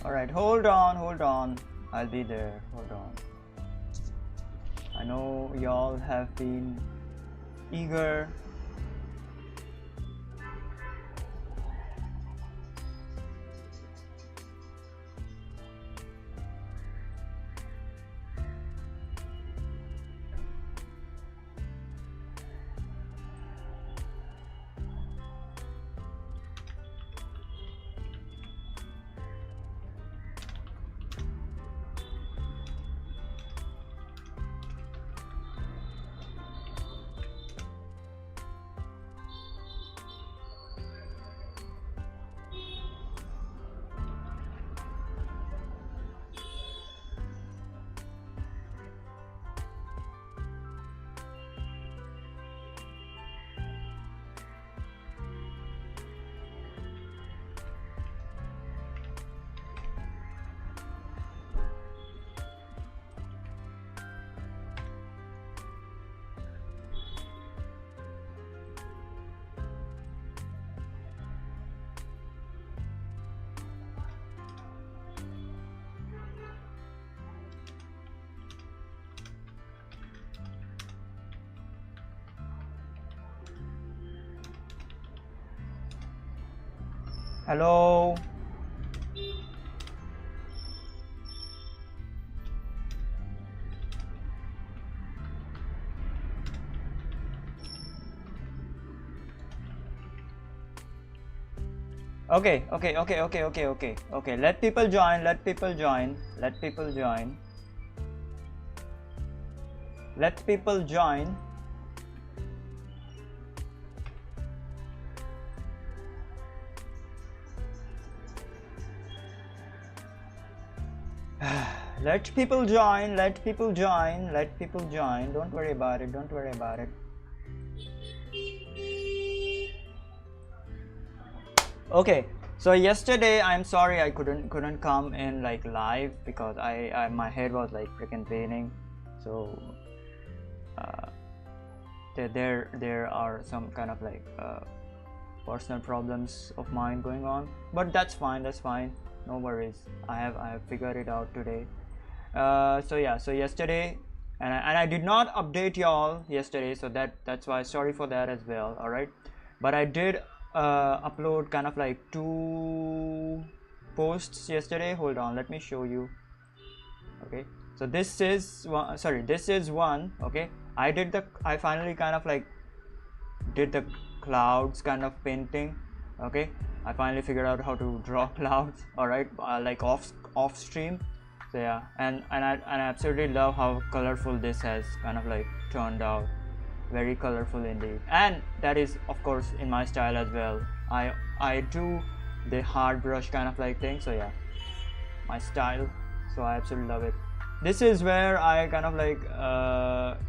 Alright, hold on. I'll be there. Hold on. I know y'all have been eager. Hello. Okay. Let people join. Let people join. Let people join. Don't worry about it. Okay, so yesterday I'm sorry I couldn't come in like live because I my head was like freaking paining. So there are some kind of like personal problems of mine going on, but that's fine. No worries. I have figured it out today. So yesterday, and I did not update y'all yesterday, so that's why sorry for that as well. All right, but I did upload kind of like 2 posts yesterday. Hold on, let me show you. Okay, so this is one. Okay, I finally kind of like did the clouds kind of painting. Okay, I finally figured out how to draw clouds. All right, like off stream. So yeah, and I absolutely love how colorful this has kind of like turned out. Very colorful indeed, and that is of course in my style as well. I do the hard brush kind of like thing. So yeah, my style. So I absolutely love it. This is where I kind of like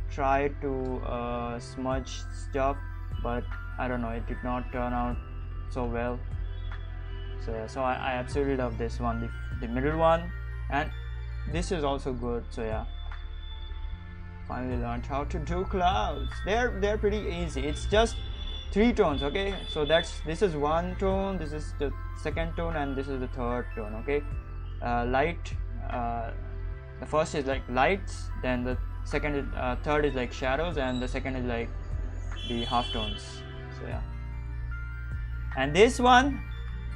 try to smudge stuff, but I don't know, it did not turn out so well. So yeah, so I absolutely love this one, the middle one, and this is also good. So yeah, finally learned how to do clouds. They're pretty easy. It's just 3 tones. Okay, so this is 1 tone, this is the 2nd tone, and this is the 3rd tone. Okay, light, the first is like lights, then the third is like shadows, and the 2nd is like the half tones. So yeah, and this one,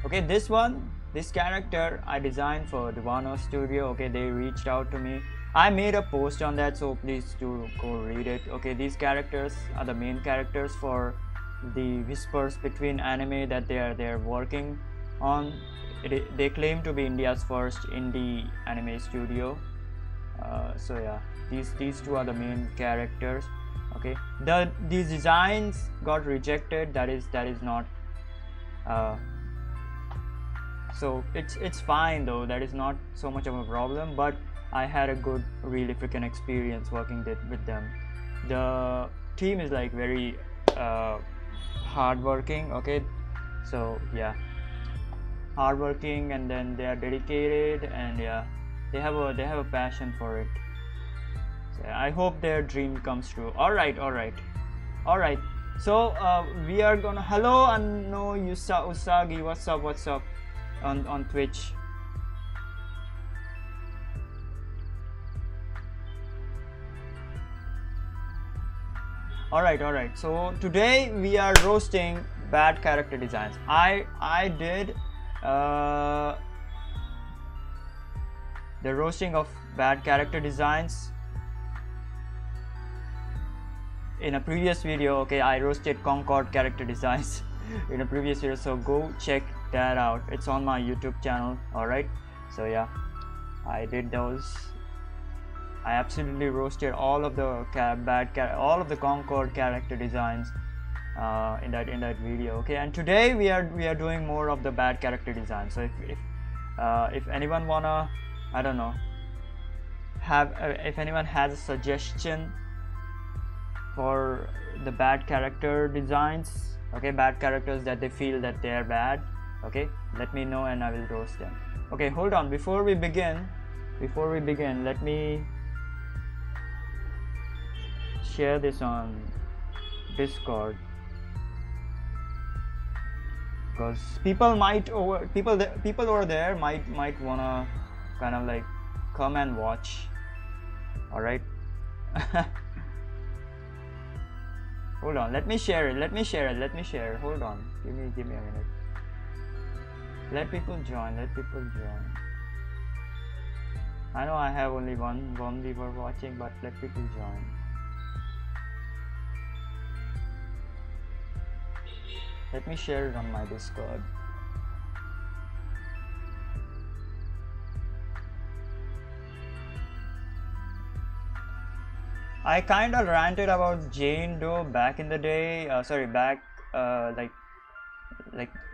okay, this character I designed for Divano Studio. Okay, they reached out to me. I made a post on that, so please do go read it. Okay, these characters are the main characters for the Whispers Between anime that they are working on. They claim to be India's first indie anime studio. So yeah, these 2 are the main characters. Okay, these designs got rejected. That is not so it's fine though. That is not so much of a problem, but I had a good, really freaking experience working with them. The team is like very hardworking. Okay, so yeah, hardworking, and then they are dedicated, and yeah, they have a passion for it. So I hope their dream comes true. All right. So we are gonna hello Usagi, what's up on Twitch. All right, so today we are roasting bad character designs. I did the roasting of bad character designs in a previous video. Okay, I roasted Concord character designs in a previous video, so go check that out. It's on my YouTube channel. All right, so yeah, I did those. I absolutely roasted all of the all of the Concord character designs in that video. Okay, and today we are doing more of the bad character design. So if anyone wanna, I don't know, if anyone has a suggestion for the bad character designs, okay, bad characters that they feel that they are bad, okay, let me know and I will roast them. Okay, hold on, before we begin, let me share this on Discord, because people over there might wanna kind of like come and watch. All right. Hold on, let me share it. Hold on, give me a minute. Let people join. I know I have only one viewer watching, but let people join. Let me share it on my Discord. I kind of ranted about Jane Doe back in the day.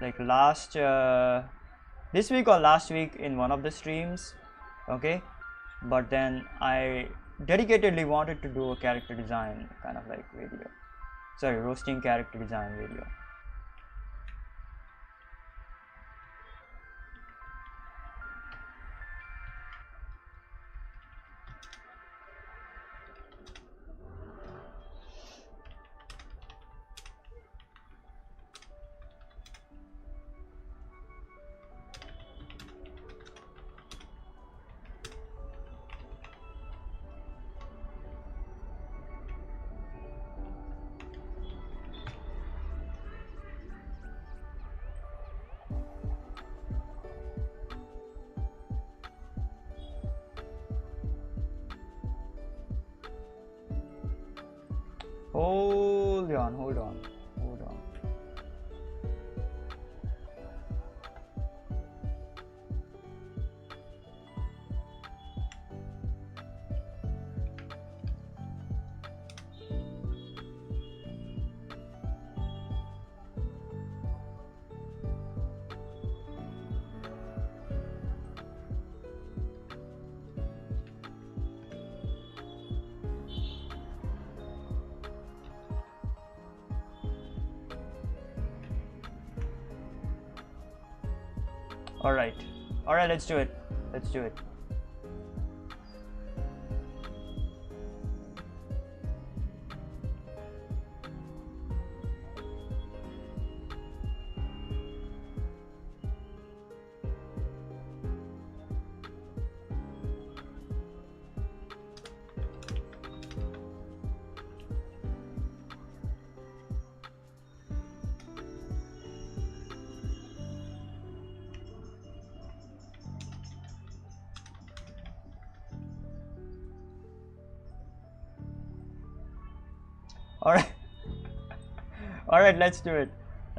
Like last this week or last week in one of the streams. Okay, but then I dedicatedly wanted to do a character design kind of like video. Sorry, roasting character design video. Hold on. All right, let's do it. All right, let's do it.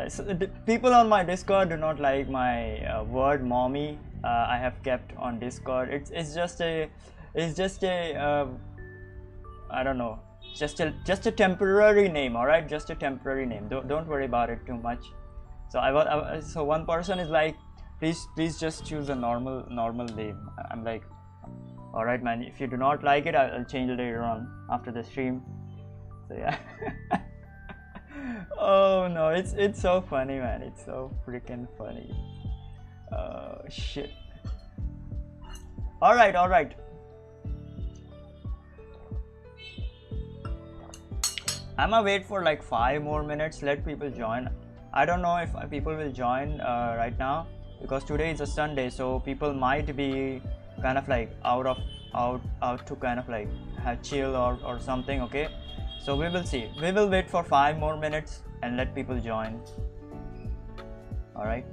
So the people on my Discord do not like my word mommy. I have kept on Discord. It's just a I don't know, just a temporary name. All right, just a temporary name. Don't worry about it too much. So so one person is like, please just choose a normal name. I'm like, all right, man. If you do not like it, I'll change it later on after the stream. So yeah. Oh no, it's so funny, man. It's so freaking funny. Oh shit. All right. I'm gonna wait for like 5 more minutes. Let people join. I don't know if people will join right now, because today is a Sunday, so people might be kind of like out to kind of like have chill or something. Okay, So we will see. We will wait for 5 more minutes and let people join. All right.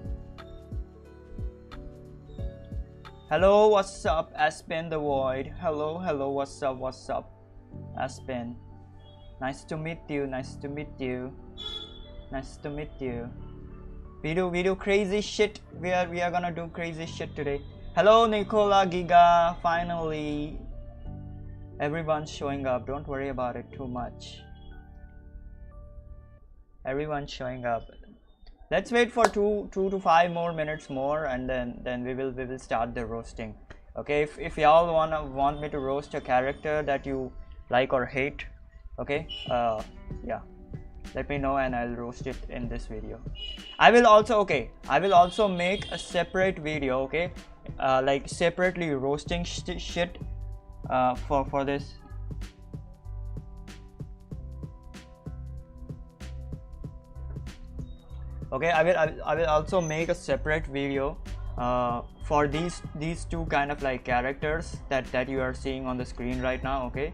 Hello, what's up, Aspen the Void? Hello, hello, what's up, Aspen? Nice to meet you. Nice to meet you. Nice to meet you. We do crazy shit. We are gonna do crazy shit today. Hello, Nicola Giga. Finally, everyone's showing up. Don't worry about it too much. Everyone's showing up. Let's wait for 2 to 5 more minutes more, and then we will start the roasting. Okay, if y'all want me to roast a character that you like or hate, okay, yeah, let me know and I'll roast it in this video. I will also make a separate video, okay, like separately roasting shit for this. Okay, I will also make a separate video for these two kind of like characters that you are seeing on the screen right now. Okay,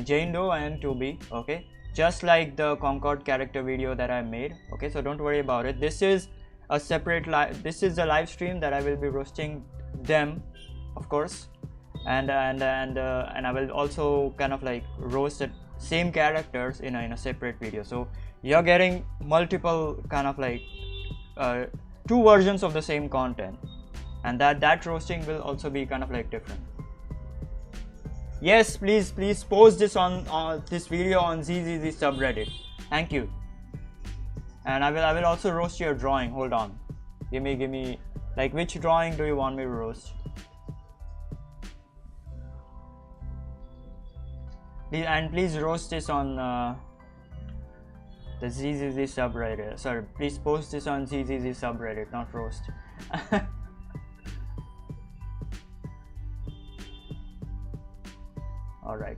Jane Doe and 2B. Okay, just like the Concord character video that I made. Okay, so don't worry about it. This is a separate this is a live stream that I will be roasting them, of course, and I will also kind of like roast the same characters in a separate video. So you're getting multiple kind of like 2 versions of the same content, and that roasting will also be kind of like different. Yes, please post this on this video on ZZZ subreddit. Thank you. And I will also roast your drawing. Hold on, give me like, which drawing do you want me to roast? Please roast this on the ZZZ subreddit. Sorry, please post this on ZZZ subreddit, not roast. All right.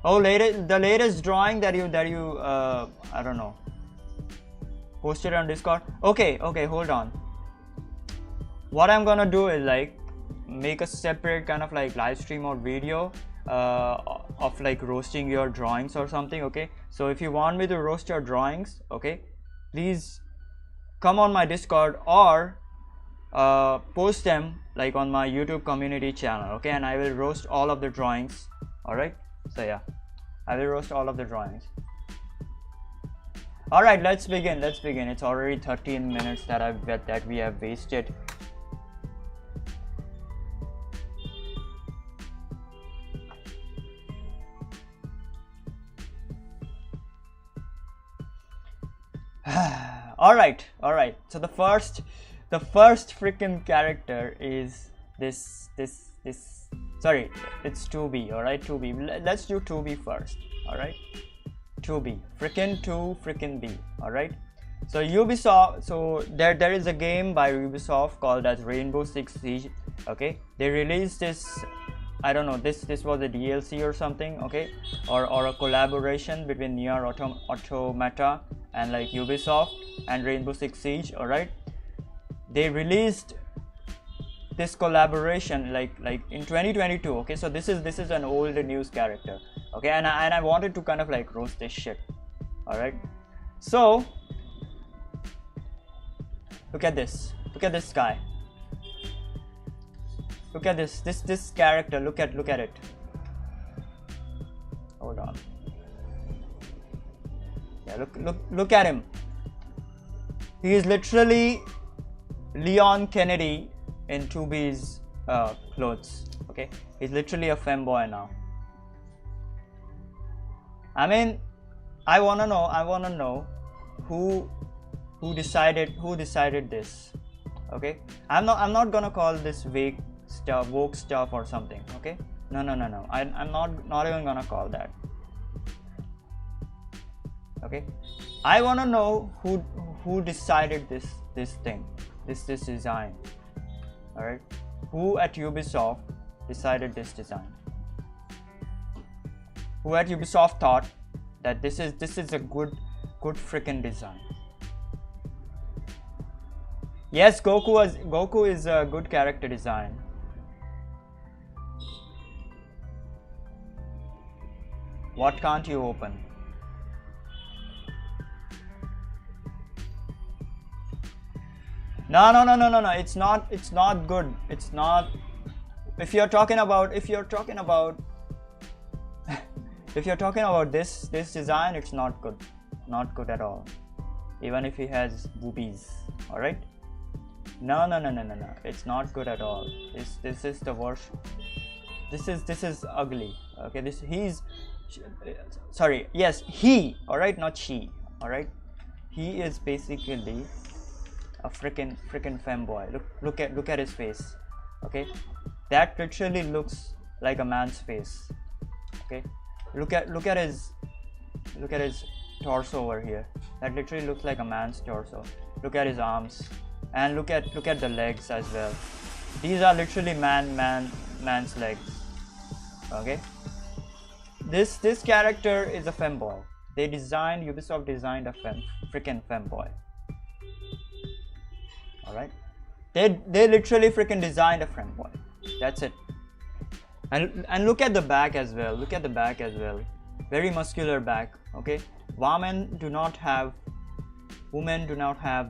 Oh, the latest drawing that you I don't know, posted on Discord. Okay, hold on. What I'm gonna do is like make a separate kind of like live stream or video of like roasting your drawings or something. Okay, so if you want me to roast your drawings, okay, please come on my Discord or post them like on my YouTube community channel. Okay, and I will roast all of the drawings. All right, so yeah, I will roast all of the drawings. All right, let's begin. It's already 13 minutes that we have wasted. all right, so the first freaking character is this sorry, it's 2B. All right, 2B. Let's do 2B first. All right, 2B, freaking B. All right, so Ubisoft, so there is a game by Ubisoft called as Rainbow Six Siege. Okay, they released this, I don't know, this was a DLC or something, okay, or a collaboration between Nier Automata and like Ubisoft and Rainbow Six Siege. All right, they released this collaboration like in 2022. Okay, so this is an old news character. Okay, and I wanted to kind of like roast this shit. All right, so look at this guy. Look at this character. Look at it. Hold on. Yeah, look at him. He is literally Leon Kennedy in 2B's clothes. Okay, he's literally a femboy now. I mean, I wanna know who decided this. Okay, I'm not gonna call this woke stuff or something. Okay, no, I'm not even gonna call that. Okay, I wanna know who decided this thing, this design. All right, who at Ubisoft decided this design? Who at Ubisoft thought that this is a good freaking design? Yes, Goku is a good character design. What can't you open? No, it's not good. It's not. If you're talking about if you're talking about this design, it's not good. Not good at all. Even if he has boobies, all right? No, it's not good at all. This is the worst. This is ugly. Okay, sorry, yes, he, all right, not she, all right? He is basically a freaking femboy. Look at his face. Okay, that literally looks like a man's face. Okay, look at his torso over here. That literally looks like a man's torso. Look at his arms, and look at the legs as well. These are literally man's legs. Okay, this character is a femboy. Ubisoft designed a freaking femboy. All right, they literally freaking designed a femboy. That's it. And look at the back as well. Look at the back as well. Very muscular back. Okay, women do not have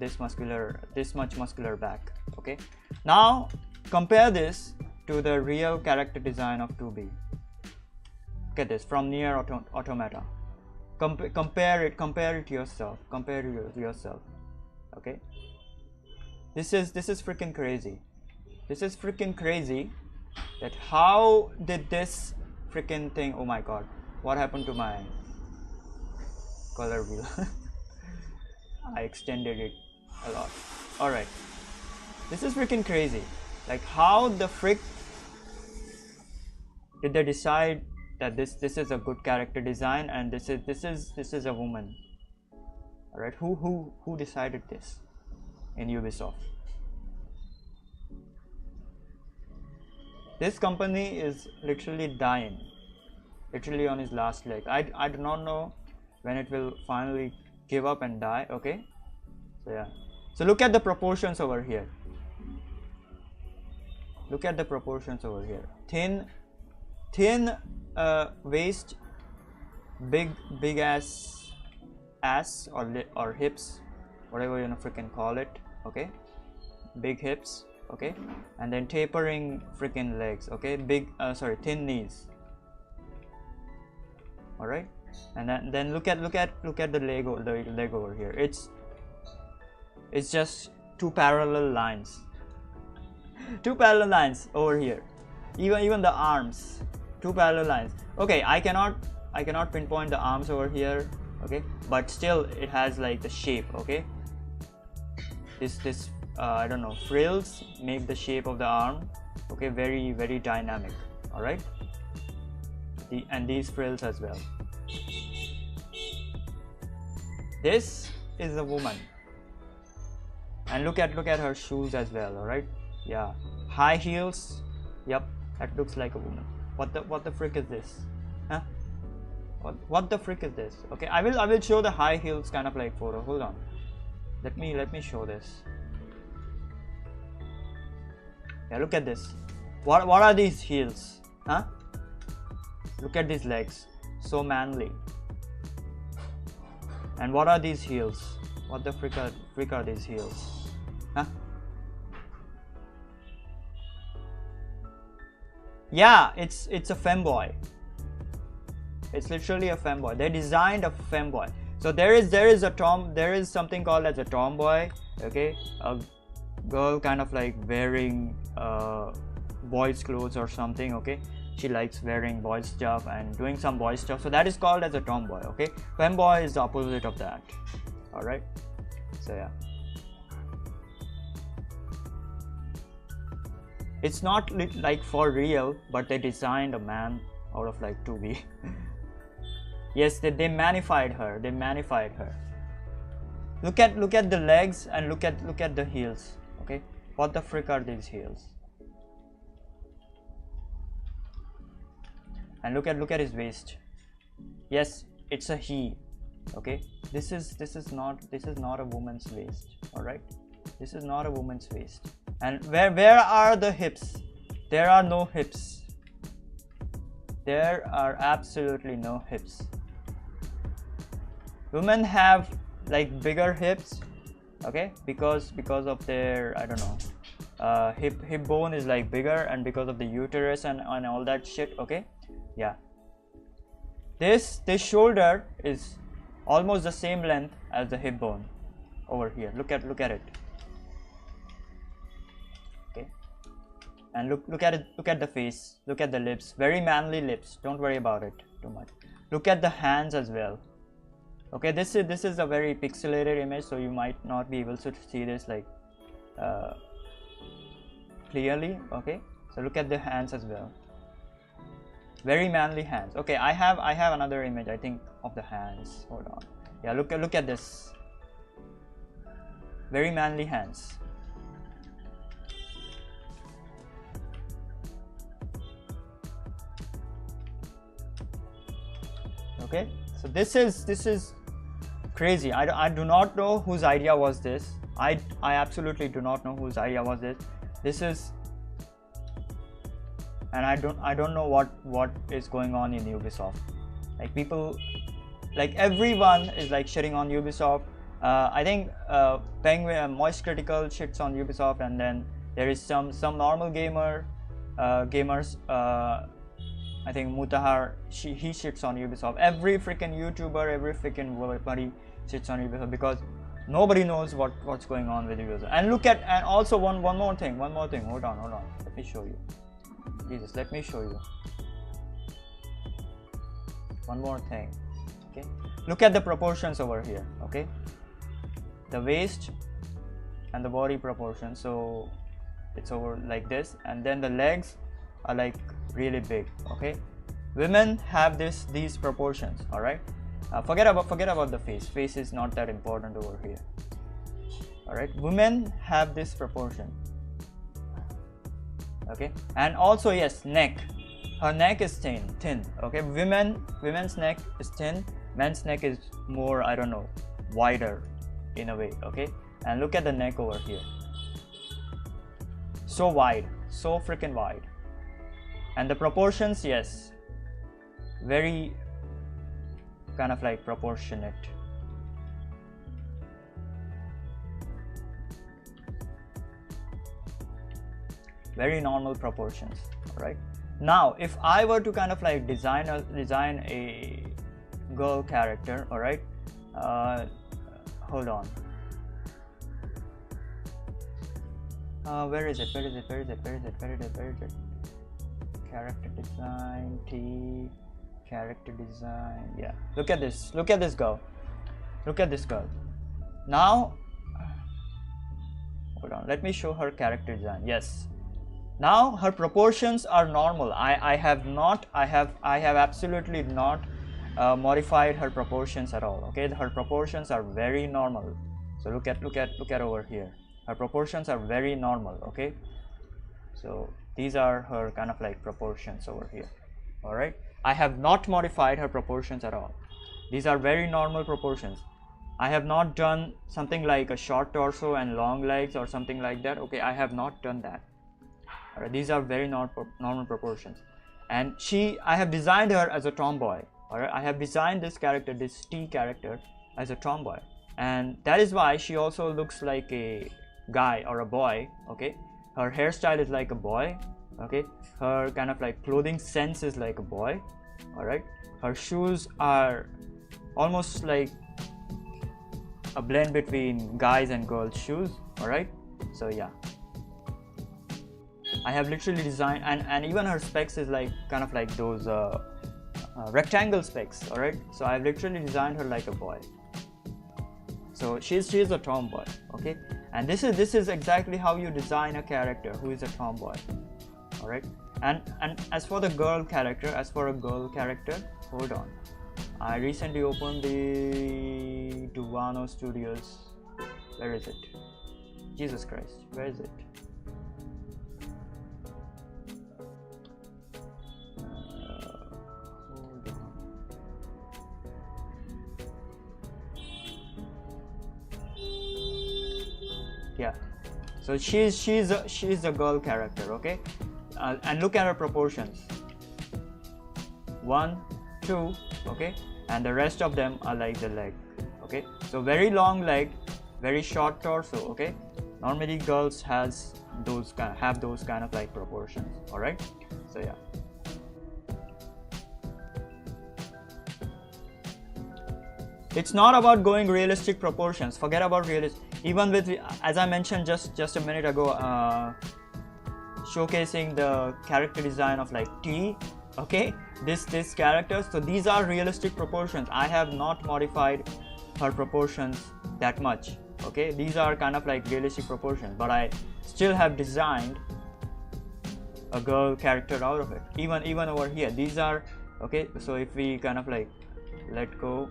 this much muscular back. Okay, now compare this to the real character design of 2B. Look at this from Nier Automata. Compare it to yourself. Okay, this is freaking crazy. This is freaking crazy. That how did this freaking thing? Oh my god, what happened to my color wheel? I extended it a lot. All right, this is freaking crazy. Like, how the frick did they decide that this is a good character design and this is a woman? All right, who decided this in Ubisoft? This company is literally dying, literally on his last leg. I do not know when it will finally give up and die. Okay, so yeah, so look at the proportions over here. Look at the proportions over here. Thin waist, big ass or hips, whatever you freaking call it. Okay, big hips. Okay, and then tapering freaking legs. Okay, thin knees. All right, and then look at the leg over here. It's just two parallel lines. Two parallel lines over here. Even the arms, two parallel lines. Okay, I cannot pinpoint the arms over here. Okay, but still it has like the shape. Okay, this I don't know, frills make the shape of the arm. Okay, very dynamic. All right, and these frills as well. This is a woman, and look at her shoes as well. All right, yeah, high heels. Yep, that looks like a woman. What the frick is this? Huh? What the frick is this? Okay, I will show the high heels kind of like photo. Hold on, let me show this. Yeah, look at this. What are these heels? Huh? Look at these legs. So manly. And what are these heels? What the frick are these heels? Huh? Yeah, it's a femboy. It's literally a femboy. They designed a femboy. So there is something called as a tomboy. Okay, a girl kind of like wearing boys clothes or something. Okay, she likes wearing boys stuff and doing some boys stuff, so that is called as a tomboy. Okay, femboy is the opposite of that. All right, so yeah, it's not like for real, but they designed a man out of like 2B. Yes, they magnified her. Look at the legs and look at the heels. Okay, what the frick are these heels? And look at his waist. Yes, it's a he. Okay, this is not a woman's waist. All right, this is not a woman's waist. And where are the hips? There are no hips. there are absolutely no hips. Women have like bigger hips, okay, because of their, I don't know, hip bone is like bigger, and because of the uterus and all that shit, okay. Yeah, this shoulder is almost the same length as the hip bone over here. Look at it, okay. And look at it, look at the face, look at the lips, very manly lips. Don't worry about it too much. Look at the hands as well. Okay, this is a very pixelated image, so you might not be able to see this like clearly, okay. So look at the hands as well, very manly hands. Okay, I have another image, I think, of the hands. Hold on. Yeah, look at this, very manly hands. Okay, so this is crazy. I do not know whose idea was this. I absolutely do not know whose idea was this. This is, and I don't know what is going on in Ubisoft. Like people, like everyone is like shitting on Ubisoft. I think Penguin, Moist Critical shits on Ubisoft, and then there is some normal gamers. I think Mutahar, he shits on Ubisoft. Every freaking YouTuber, every freaking buddy shits on Ubisoft because nobody knows what's going on with Ubisoft. And look at, and also one more thing. Hold on. Let me show you. Jesus, let me show you. One more thing. Okay. Look at the proportions over here. Okay. The waist and the body proportion. So it's over like this, and then the legs are like really big. Okay, women have these proportions. All right, forget about the face is not that important over here. All right, women have this proportion. Okay, and also yes, neck, her neck is thin. Okay, women's neck is thin, men's neck is more, I don't know, wider in a way. Okay, and look at the neck over here, so wide, so freaking wide. And the proportions, yes, very kind of like proportionate. Very normal proportions. All right. Now, if I were to kind of like design a girl character, all right. Hold on. Where is it? Character design, character design. Yeah, look at this girl. Now, hold on, let me show her character design. Yes, now her proportions are normal. I have absolutely not modified her proportions at all. Okay, her proportions are very normal. So look at over here. Her proportions are very normal. Okay, so these are her kind of like proportions over here. All right, I have not modified her proportions at all. These are very normal proportions. I have not done something like a short torso and long legs or something like that. Okay, I have not done that. All right, these are very normal proportions. And I have designed her as a tomboy. All right, I have designed this character, this T character, as a tomboy, and that is why she also looks like a guy or a boy. Okay, her hairstyle is like a boy. Okay, her kind of like clothing sense is like a boy. All right, her shoes are almost like a blend between guys and girls shoes. All right, so yeah, I have literally designed, and even her specs is like kind of like those rectangle specs. All right, so I've literally designed her like a boy. So she's a tomboy. Okay, and this is exactly how you design a character who is a tomboy. All right, and as for the girl character, hold on, I recently opened the Duano Studios. Where is it? Jesus Christ, where is it? Hold on. Yeah, so she's a girl character. Okay, and look at her proportions. 1, 2, okay, and the rest of them are like the leg, okay. So very long leg, very short torso, okay. Normally girls have those kind of like proportions, all right. So yeah, it's not about going realistic proportions. Forget about realistic. Even with, as I mentioned just a minute ago, showcasing the character design of like T, okay, this character. So these are realistic proportions. I have not modified her proportions that much, okay. These are kind of like realistic proportions, but I still have designed a girl character out of it. Even over here, these are okay. So if we kind of like let go,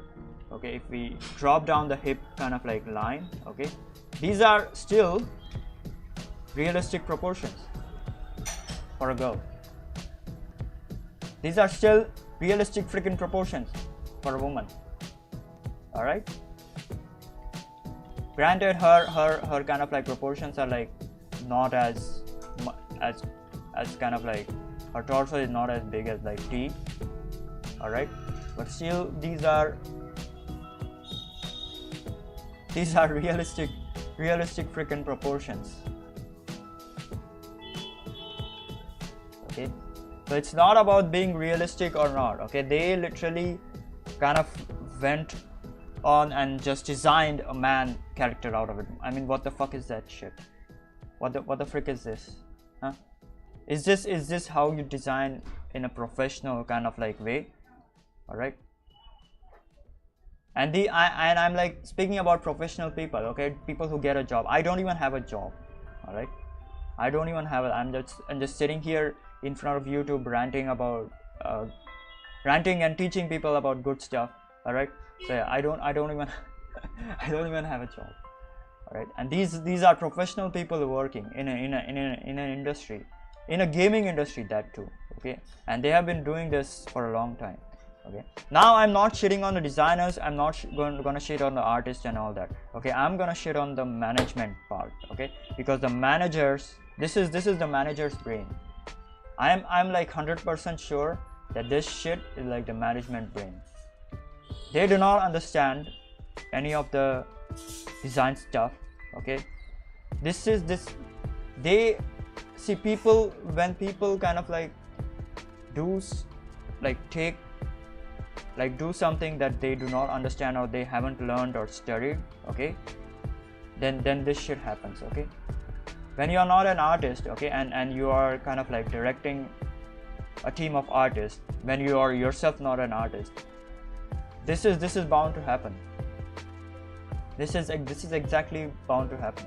okay, if we drop down the hip kind of like line, okay, these are still realistic proportions for a girl. These are still realistic freaking proportions for a woman, all right. Granted, her kind of like proportions are like not as kind of like, her torso is not as big as like T, all right, but still these are realistic freaking proportions, okay. So it's not about being realistic or not, okay. They literally kind of went on and just designed a man character out of it. I mean, what the fuck is that shit? What the frick is this, huh? Is this how you design in a professional kind of like way, all right. And I'm like speaking about professional people, okay, people who get a job. I don't even have a job, all right. I don't even have it. I'm just sitting here in front of YouTube ranting and teaching people about good stuff, all right. So yeah, I don't even I don't even have a job, all right. And these are professional people working in an industry, in a gaming industry, that too, okay. And they have been doing this for a long time, okay. Now I'm not shitting on the designers, I'm not gonna shit on the artists and all that, okay. I'm gonna shit on the management part, okay, because the managers, this is the manager's brain. I'm like 100% sure that this shit is like the management brain. They do not understand any of the design stuff, okay. They see people, when people kind of like do something that they do not understand or they haven't learned or studied, okay, then this shit happens, okay. When you are not an artist, okay, and you are kind of like directing a team of artists, when you are yourself not an artist, this is bound to happen. This is exactly bound to happen.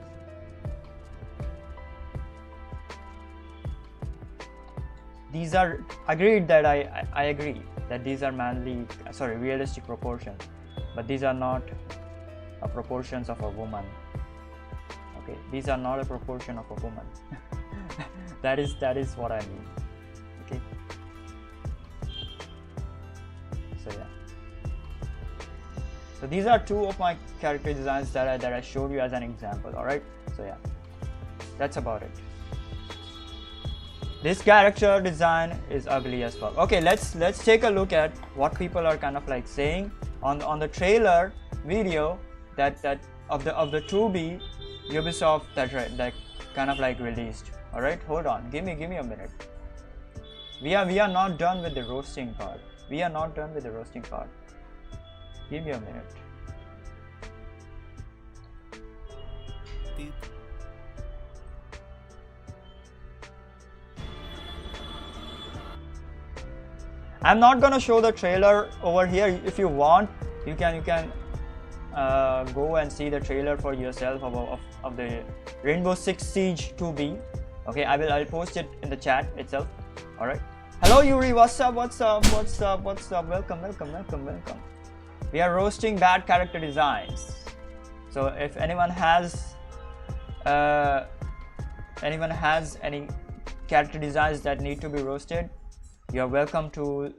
These are agreed that I agree that these are realistic proportions, but these are not proportions of a woman, okay. These are not a proportion of a woman. that is what I mean, okay. So yeah, so these are two of my character designs that I showed you as an example, all right. So yeah, that's about it. This character design is ugly as fuck. Okay, let's take a look at what people are kind of like saying on the trailer video that of the 2B Ubisoft that kind of like released. All right, hold on, give me a minute. We are not done with the roasting part. We are not done with the roasting part. Give me a minute. I'm not gonna show the trailer over here. If you want, you can go and see the trailer for yourself of the Rainbow Six Siege 2B. Okay, I'll post it in the chat itself. All right. Hello Yuri, what's up? Welcome. We are roasting bad character designs. So if anyone has any character designs that need to be roasted, you're welcome to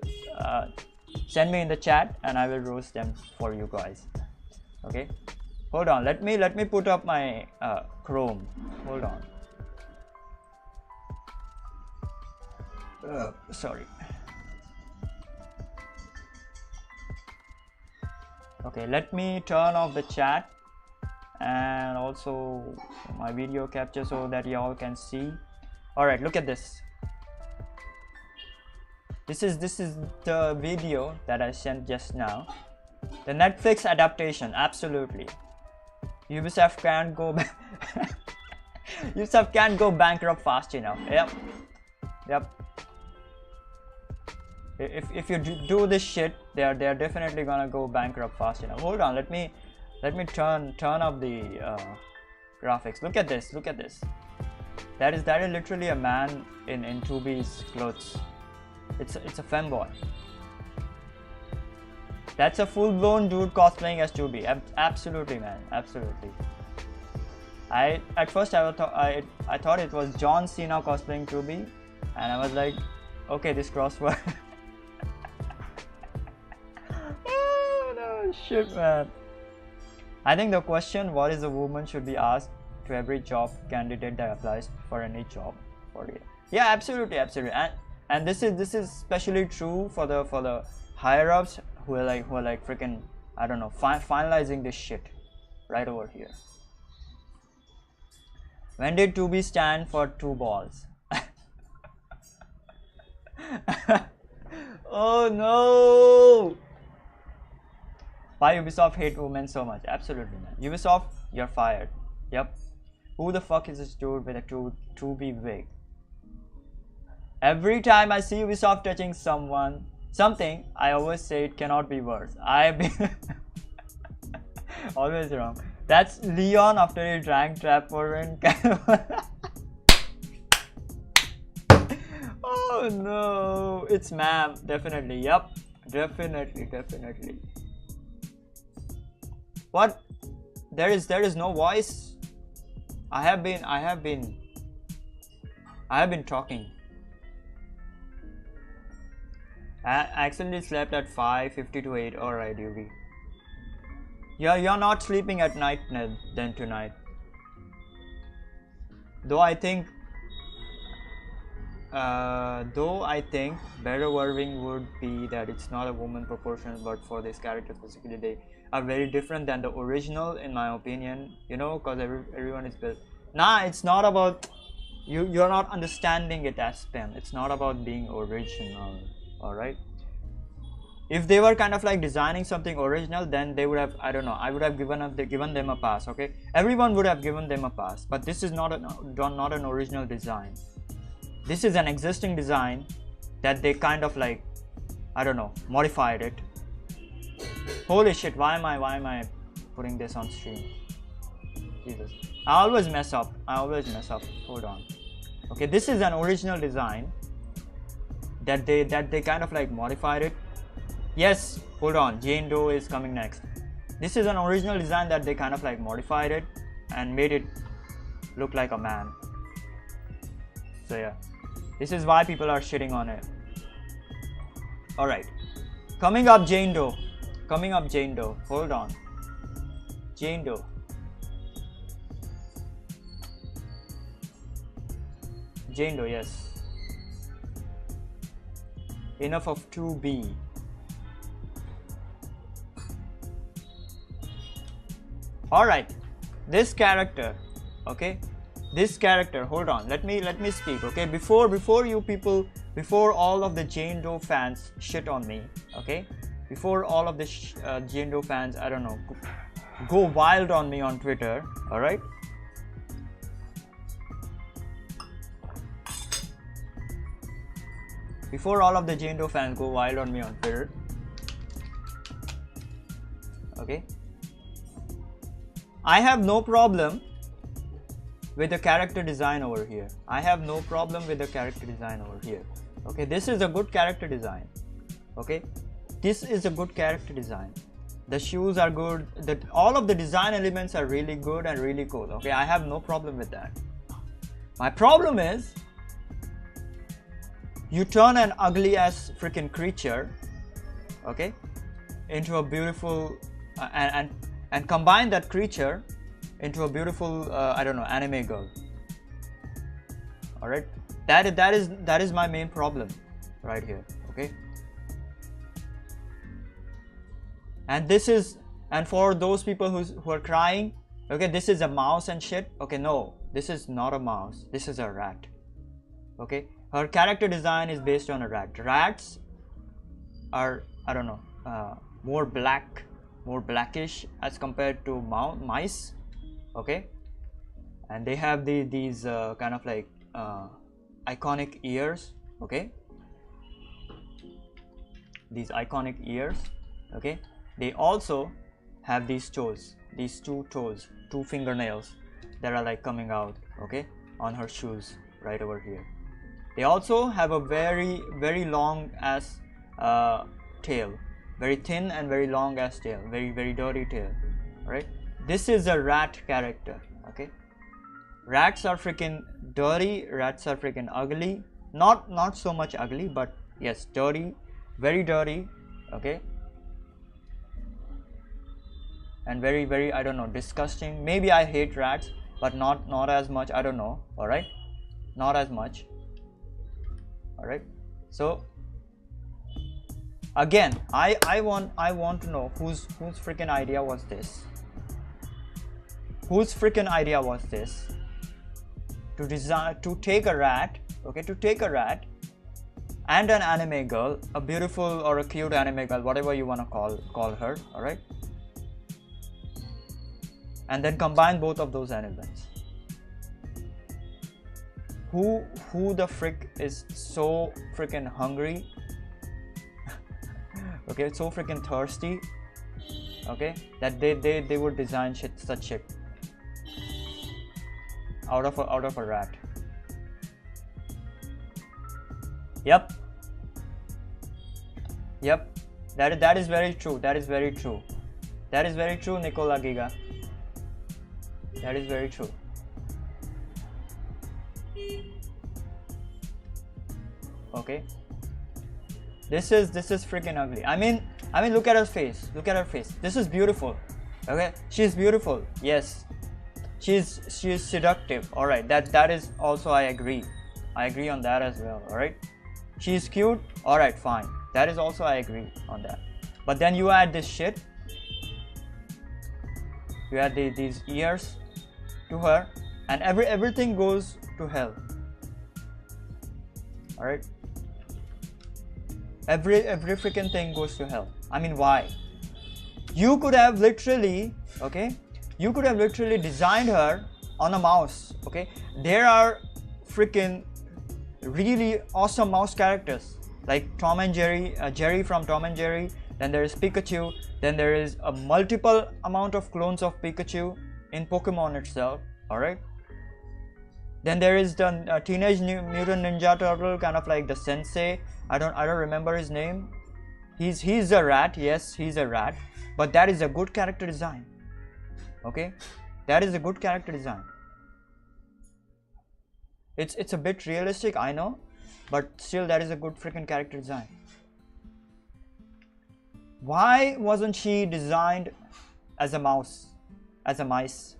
send me in the chat and I will roast them for you guys. Okay, hold on, let me put up my Chrome. Hold on. Sorry. Okay, let me turn off the chat and also my video capture so that y'all can see. All right, look at this. This is the video that I sent just now. The Netflix adaptation, absolutely. Ubisoft can't go Ubisoft can't go bankrupt fast enough. Yep. If you do this shit, they're definitely gonna go bankrupt fast enough. Hold on, let me turn up the graphics. Look at this. That is literally a man in 2B's clothes. It's a femboy. That's a full-blown dude cosplaying as 2B. Absolutely, man. Absolutely. At first I thought it was John Cena cosplaying 2B, and I was like, okay, this crossword. Oh no, shit, man. I think the question "what is a woman" should be asked to every job candidate that applies for any job. Yeah, absolutely. And this is especially true for the higher ups who are like freaking, I don't know, finalizing this shit right over here. When did 2B stand for 2 balls? Oh no! Why Ubisoft hate women so much? Absolutely, man. Ubisoft, you're fired. Yep. Who the fuck is this dude with a 2B wig? Every time I see Ubisoft touching something, I always say it cannot be worse. I've been always wrong. That's Leon after he drank Traporin. Oh no, it's ma'am. Definitely, yep. Definitely. What? There is no voice. I have been talking. I accidentally slept at 5:50 to 8. Alright, Yugi. You're not sleeping at night then tonight. Though I think better wording would be that it's not a woman proportion, but for this character specifically, they are very different than the original, in my opinion. You know, because everyone is built. Nah, it's not about you're not understanding it as pen. It's not about being original. Alright. If they were kind of like designing something original, then they would have, I don't know, I would have given them a pass. Okay, everyone would have given them a pass. But this is not an original design. This is an existing design that they kind of like, I don't know, modified it. Holy shit! Why am I putting this on stream? Jesus, I always mess up. Hold on. Okay, this is an original design that they kind of like modified it. Yes, hold on, Jane Doe is coming next. This is an original design that they kind of like modified it and made it look like a man. So yeah, this is why people are shitting on it. Alright, coming up Jane Doe. Hold on, Jane Doe. Yes. Enough of 2B. Alright, this character, okay, hold on, let me speak, okay, before all of the Jane Doe fans shit on me, okay, before all of the Jane Doe fans, I don't know, go wild on me on Twitter, alright. Before all of the Jane Doe fans go wild on me on Twitter, okay, I have no problem with the character design over here. Okay, this is a good character design. Okay, the shoes are good, all of the design elements are really good and really cool. Okay, I have no problem with that. My problem is you turn an ugly ass freaking creature, okay, into a beautiful and combine that creature into a beautiful I don't know, anime girl. All right, that is my main problem right here. Okay, and this is And for those people who are crying, okay, this is a mouse and shit. Okay, no, this is not a mouse. This is a rat. Okay, her character design is based on a rat. Rats are, I don't know, more blackish as compared to mice. Okay, and they have these kind of like iconic ears. Okay, these iconic ears. Okay, they also have these toes, these two fingernails that are like coming out, okay, on her shoes right over here. They also have a very long ass tail, very thin and very long ass tail, very dirty tail. All right, this is a rat character. Okay, rats are freaking dirty, rats are freaking ugly, not so much ugly, but yes, dirty, very dirty. Okay, and very, I don't know, disgusting. Maybe I hate rats, but not as much, I don't know. All right, not as much. All right, so again, I want to know whose freaking idea was this. Whose freaking idea was this to take a rat, okay, to take a rat and an anime girl, a beautiful or a cute anime girl, whatever you want to call her. All right, and then combine both of those elements. Who the frick is so freaking hungry? Okay, so freaking thirsty. Okay, that they would design such shit out of a rat. Yep. That is very true. That is very true, Nicola Giga. That is very true. Okay, this is freaking ugly. I mean look at her face, this is beautiful. Okay, she's beautiful, yes, she's seductive. All right, that is also, I agree on that as well. All right, she's cute. All right, fine, that is also, I agree on that. But then you add this shit, you add these ears to her, and everything goes to hell. All right, every freaking thing goes to hell. I mean, why? You could have literally, okay, designed her on a mouse. Okay, there are freaking really awesome mouse characters like Tom and Jerry, Jerry from Tom and Jerry. Then there is Pikachu. Then there is a multiple amount of clones of Pikachu in Pokemon itself. All right, then there is the Teenage Mutant Ninja Turtle, kind of like the sensei. I don't remember his name. He's a rat. Yes, he's a rat. But that is a good character design. Okay, that is a good character design. It's a bit realistic, I know, but still that is a good freaking character design. Why wasn't she designed as a mouse, as a mice?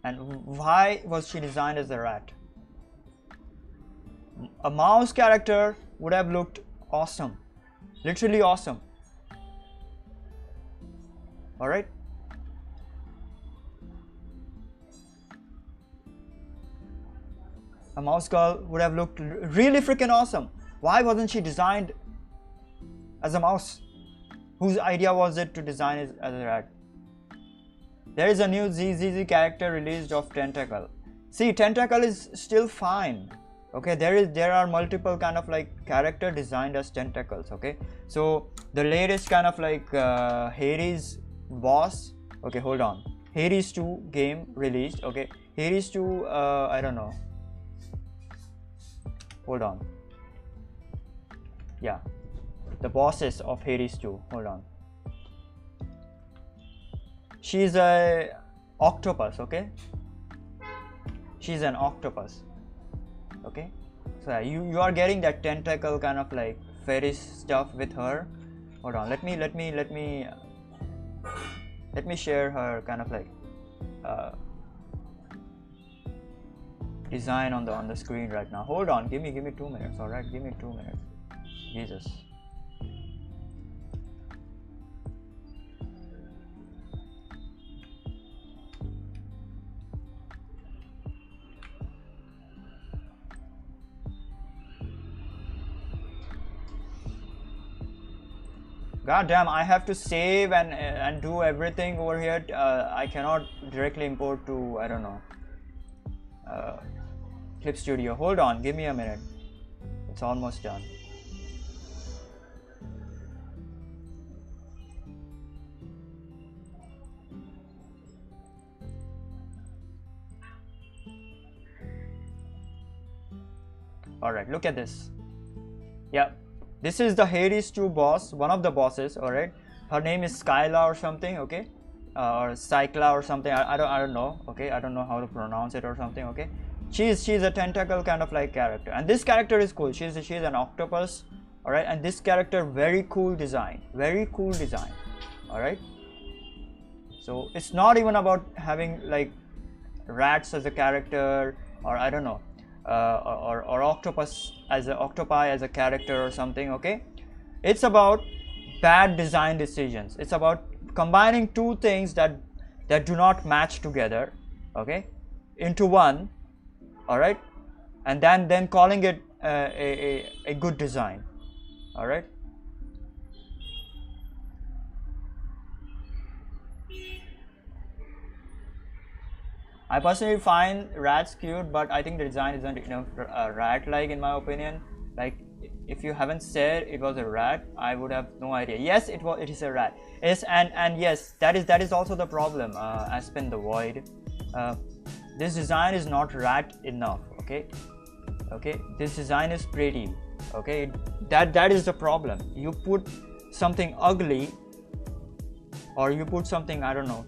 And why was she designed as a rat? A mouse character would have looked awesome, literally awesome. All right, a mouse girl would have looked really freaking awesome. Why wasn't she designed as a mouse? Whose idea was it to design it as a rat? There is a new ZZZ character released of Tentacle. See, Tentacle is still fine. Okay, there are multiple kind of like character designed as tentacles. Okay, so the latest kind of like Hades boss. Okay, hold on. Hades 2 game released. Okay, Hades 2. I don't know. Hold on. Yeah, the bosses of Hades 2. Hold on. She's a octopus. Okay, she's an octopus. Okay, so you are getting that tentacle kind of like fetish stuff with her. Hold on, let me share her kind of like design on the screen right now. Hold on, give me 2 minutes. All right, give me 2 minutes. Jesus. God damn, I have to save and do everything over here. I cannot directly import to, I don't know, Clip Studio. Hold on, give me a minute. It's almost done. Alright, look at this. Yeah, this is the Hades 2 boss, one of the bosses. Alright, her name is Skyla or something, okay, or Cycla or something. I don't know, okay, I don't know how to pronounce it or something, okay. She's a tentacle kind of like character, and this character is cool. She's an octopus, alright, and this character, very cool design, alright. So it's not even about having like rats as a character, or I don't know, or octopi as a character or something, okay. It's about bad design decisions. It's about combining two things that do not match together, okay, into one, all right, and then calling it a good design, all right. I personally find rats cute, but I think the design isn't enough rat-like in my opinion. Like, if you haven't said it was a rat, I would have no idea. Yes, it is a rat. Yes, and yes, that is also the problem. Aspen the Void. This design is not rat enough. Okay, this design is pretty. Okay, that is the problem. You put something ugly, or you put something, I don't know,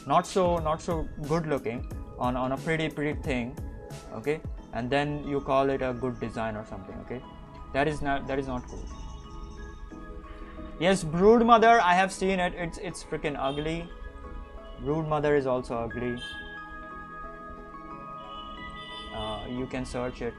not so good looking on a pretty thing, okay, and then you call it a good design or something, okay. That is not cool. Yes, Brood Mother, I have seen it. It's freaking ugly. Brood Mother is also ugly. You can search it.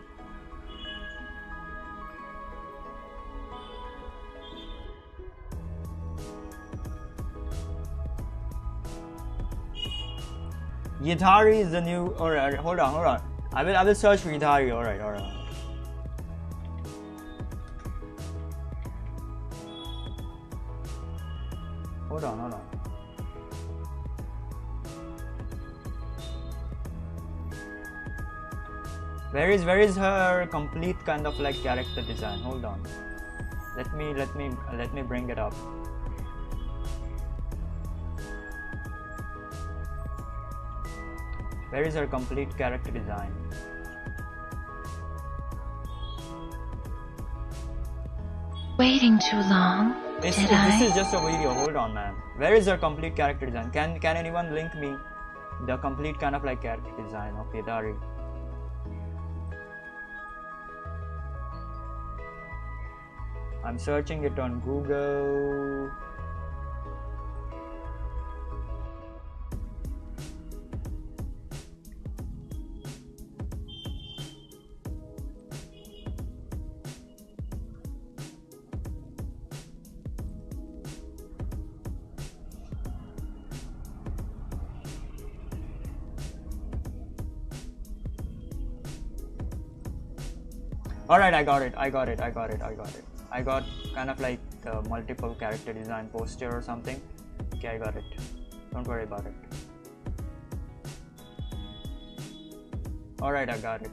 Yidhari is the new. Alright, hold on. I will search for Yidhari. Alright. Hold on. Where is her complete kind of like character design? Hold on. Let me bring it up. Where is her complete character design? Waiting too long? This is just a video. Hold on, man. Where is her complete character design? Can anyone link me the complete kind of like character design of Yidhari? I'm searching it on Google. Alright, I got it. I got kind of like the multiple character design poster or something. Okay, I got it. Don't worry about it. Alright, I got it.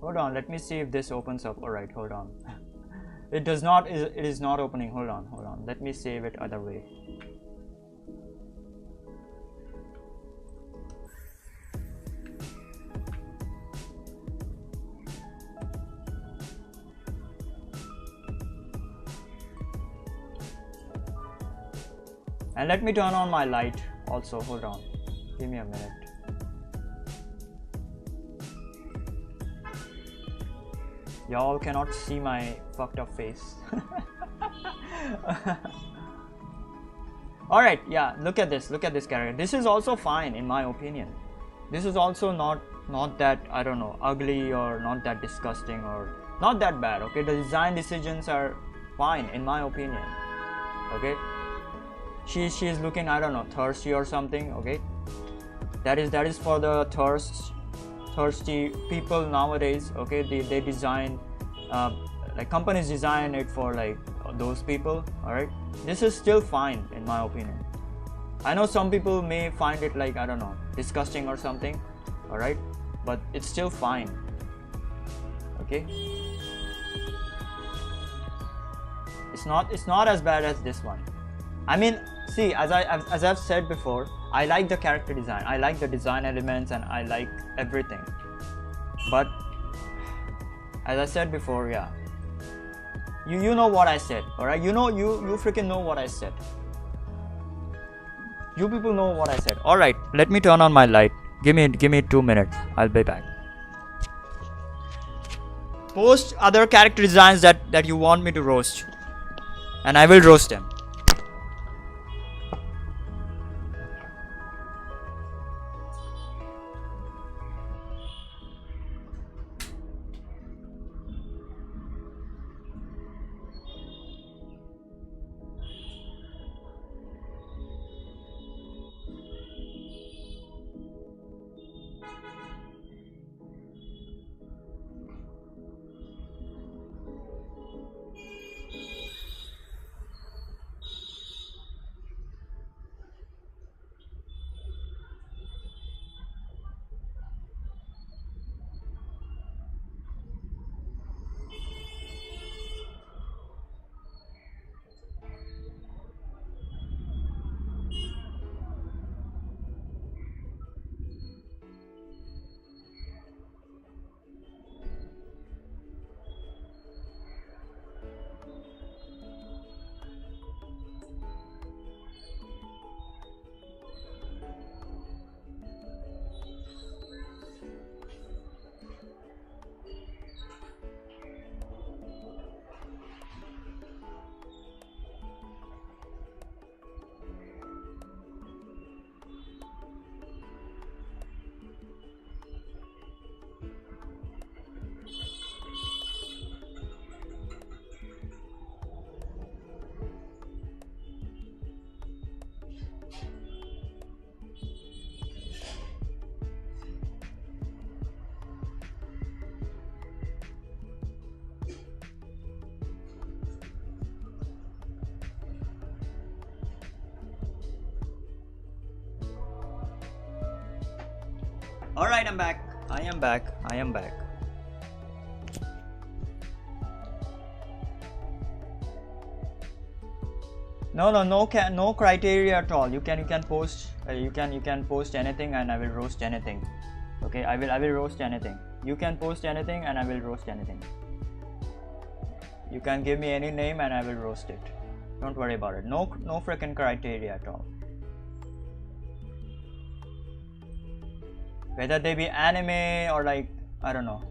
Hold on, let me see if this opens up. Alright, hold on. It is not opening. Hold on. Let me save it other way. And let me turn on my light also. Hold on. Give me a minute. Y'all cannot see my fucked up face. Alright, yeah, look at this character. This is also fine in my opinion. This is also not that, I don't know, ugly or not that disgusting or not that bad. Okay, the design decisions are fine in my opinion. Okay, she is looking, I don't know, thirsty or something. Okay, that is for the thirsty people nowadays. Okay, they design like companies design it for like those people. All right, this is still fine in my opinion. I know some people may find it like, I don't know, disgusting or something. All right, but it's still fine. Okay, it's not as bad as this one. I mean, see, as I've said before, I like the character design, I like the design elements, and I like everything. But as I said before, yeah, you know what I said, all right? You freaking know what I said. You people know what I said. All right, let me turn on my light. Give me 2 minutes. I'll be back. Post other character designs that you want me to roast, and I will roast them. Alright, I'm back. I am back. No criteria at all. You can post you can post anything and I will roast anything. Okay, I will roast anything. You can post anything and I will roast anything. You can give me any name and I will roast it. Don't worry about it. No freaking criteria at all. Whether they be anime or like, I don't know.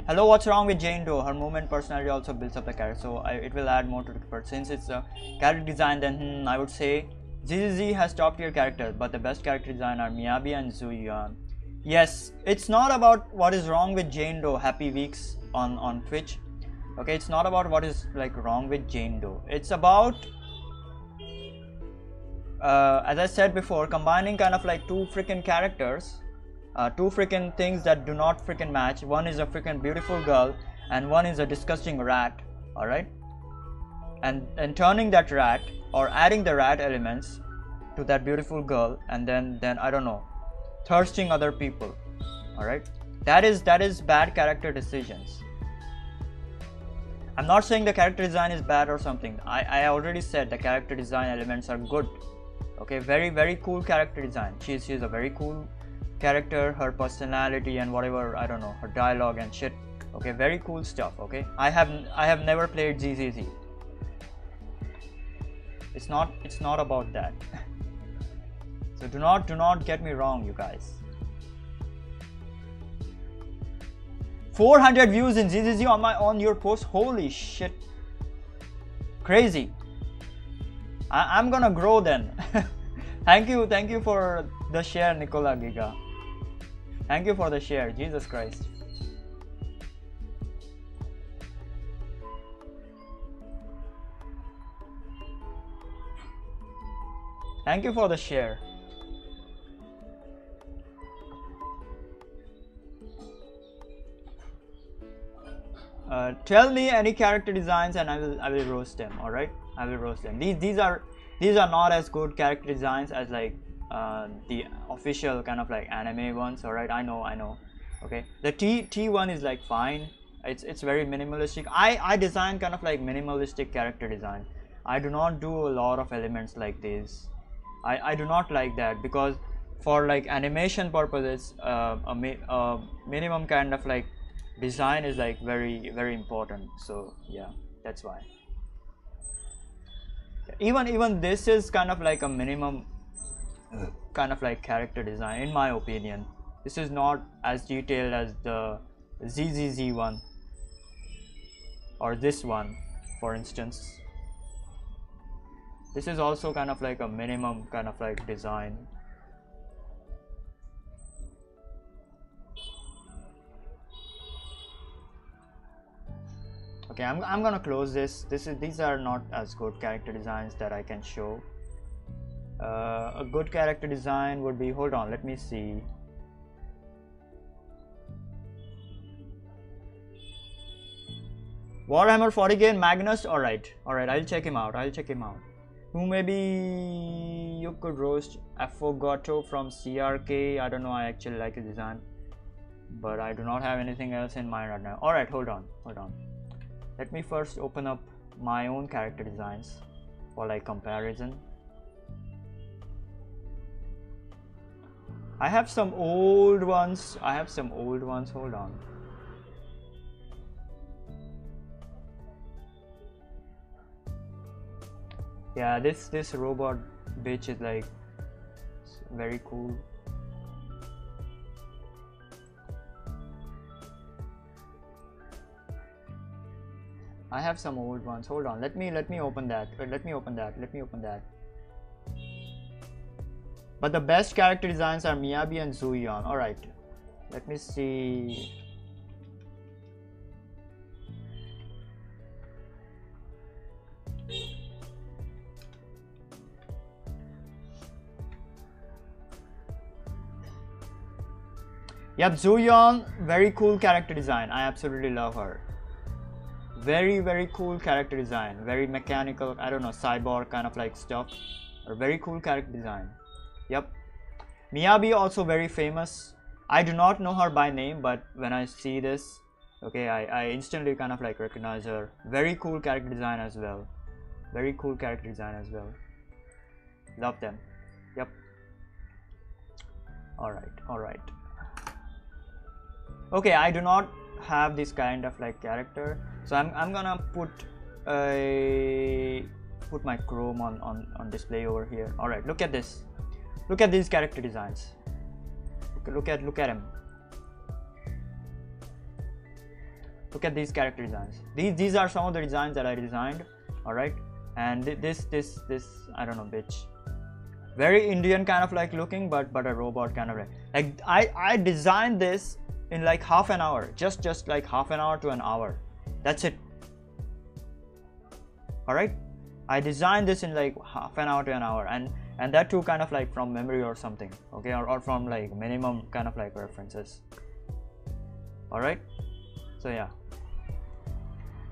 Hello, what's wrong with Jane Doe? Her movement personality also builds up the character, so it will add more to the part. Since it's a character design, then I would say ZZZ has top tier characters, but the best character design are Miyabi and Zuyuan. Yes, it's not about what is wrong with Jane Doe. Happy Weeks on Twitch. Okay, it's not about what is like wrong with Jane Doe. It's about as I said before, combining kind of like two freaking characters. Two freaking things that do not freaking match. One is a freaking beautiful girl and one is a disgusting rat. Alright, and turning that rat or adding the rat elements to that beautiful girl, and then I don't know, thirsting other people. Alright, that is bad character decisions. I'm not saying the character design is bad or something. I already said the character design elements are good. Okay, very cool character design. She's a very cool character, her personality and whatever, I don't know, her dialogue and shit. Okay, very cool stuff. Okay, I have never played ZZZ. It's not about that. So do not get me wrong, you guys. 400 views in ZZZ on your post. Holy shit, crazy. I'm gonna grow then. thank you for the share, Nicola Giga. Thank you for the share. Jesus Christ. Thank you for the share. Tell me any character designs and I will roast them. All right, I will roast them. These are not as good character designs as like the official kind of like anime ones. All right, I know. Okay, the T one is like fine. It's very minimalistic. I design kind of like minimalistic character design. I do not do a lot of elements like this. I do not like that, because for like animation purposes, a minimum kind of like design is like very important. So yeah, that's why. Even this is kind of like a minimum kind of like character design in my opinion. This is not as detailed as the ZZZ one or this one, for instance. This is also kind of like a minimum kind of like design. Okay, I'm gonna close this. These are not as good character designs that I can show. A good character design would be, hold on, let me see. Warhammer 40k Magnus. All right, I'll check him out. Who maybe you could roast? Affogato from CRK. I don't know, I actually like his design, but I do not have anything else in mind right now. All right, hold on. Let me first open up my own character designs for like comparison. I have some old ones. Hold on. Yeah, this robot bitch is like very cool. I have some old ones. Hold on. Let me open that. Let me open that. But the best character designs are Miyabi and Zuyon. All right. Let me see. Yep, Zuyon, very cool character design. I absolutely love her. Very cool character design. Very mechanical, I don't know, cyborg kind of like stuff. Or very cool character design. Yep. Miyabi also very famous. I do not know her by name, but when I see this, okay, I instantly kind of like recognize her. Very cool character design as well. Love them. Yep. Alright. Okay, I do not have this kind of like character, so I'm gonna put my Chrome on display over here. All right, look at this. Look at these character designs. Look at them. Look at these character designs. These are some of the designs that I designed. All right, and this I don't know, bitch. Very Indian kind of like looking, but a robot kind of like I designed this in like half an hour, just like half an hour to an hour. That's it. All right, I designed this in like half an hour to an hour, and that too kind of like from memory or something, okay, or from like minimum kind of like references. All right, so yeah,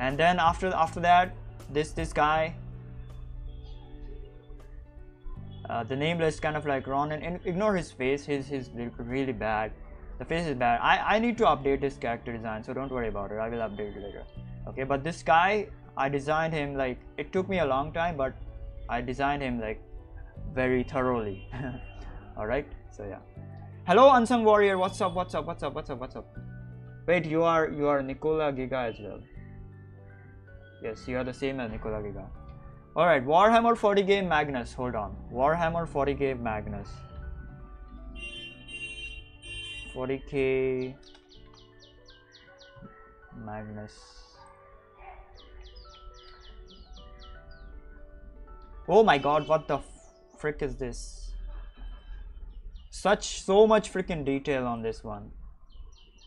and then after that, this guy, the nameless kind of like Ron, and ignore his face. He's really bad. The face is bad. I need to update his character design, so don't worry about it. I will update it later. Okay, but this guy, I designed him like, it took me a long time, but I designed him like very thoroughly. All right, so yeah. Hello, Unsung Warrior. What's up? Wait, you are Nicola Giga as well. Yes, you are the same as Nicola Giga. All right, Warhammer 40k Magnus. Hold on, Warhammer 40k Magnus. 40k Magnus. Oh my god, what the frick is this? So much freaking detail on this one.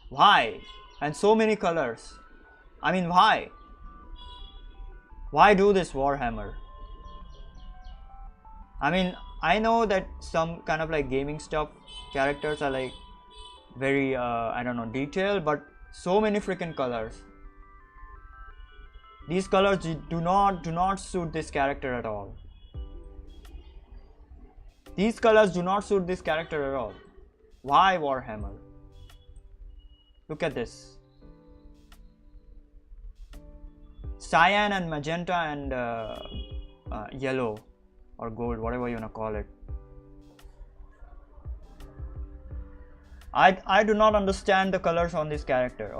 Why? And so many colors. I mean, why? Why do this, Warhammer? I mean, I know that some kind of like gaming stuff characters are like very I don't know, detailed, but so many freaking colors. These colors do not suit this character at all. These colors do not suit this character at all. Why, Warhammer? Look at this. Cyan and magenta and yellow or gold, whatever you wanna call it. I do not understand the colors on this character.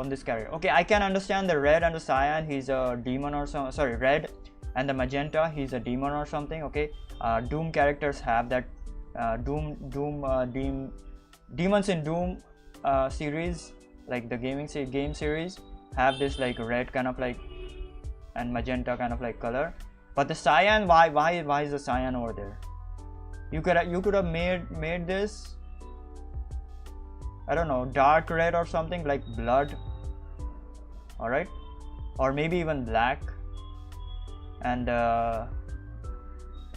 Okay, I can understand the red and the cyan. He's a demon or something. Sorry, red and the magenta. He's a demon or something. Okay, Doom characters have that. Demons in Doom series, like the game series, have this like red kind of like and magenta kind of like color. But the cyan, why is the cyan over there? You could have made this, I don't know, dark red or something like blood. All right, or maybe even black and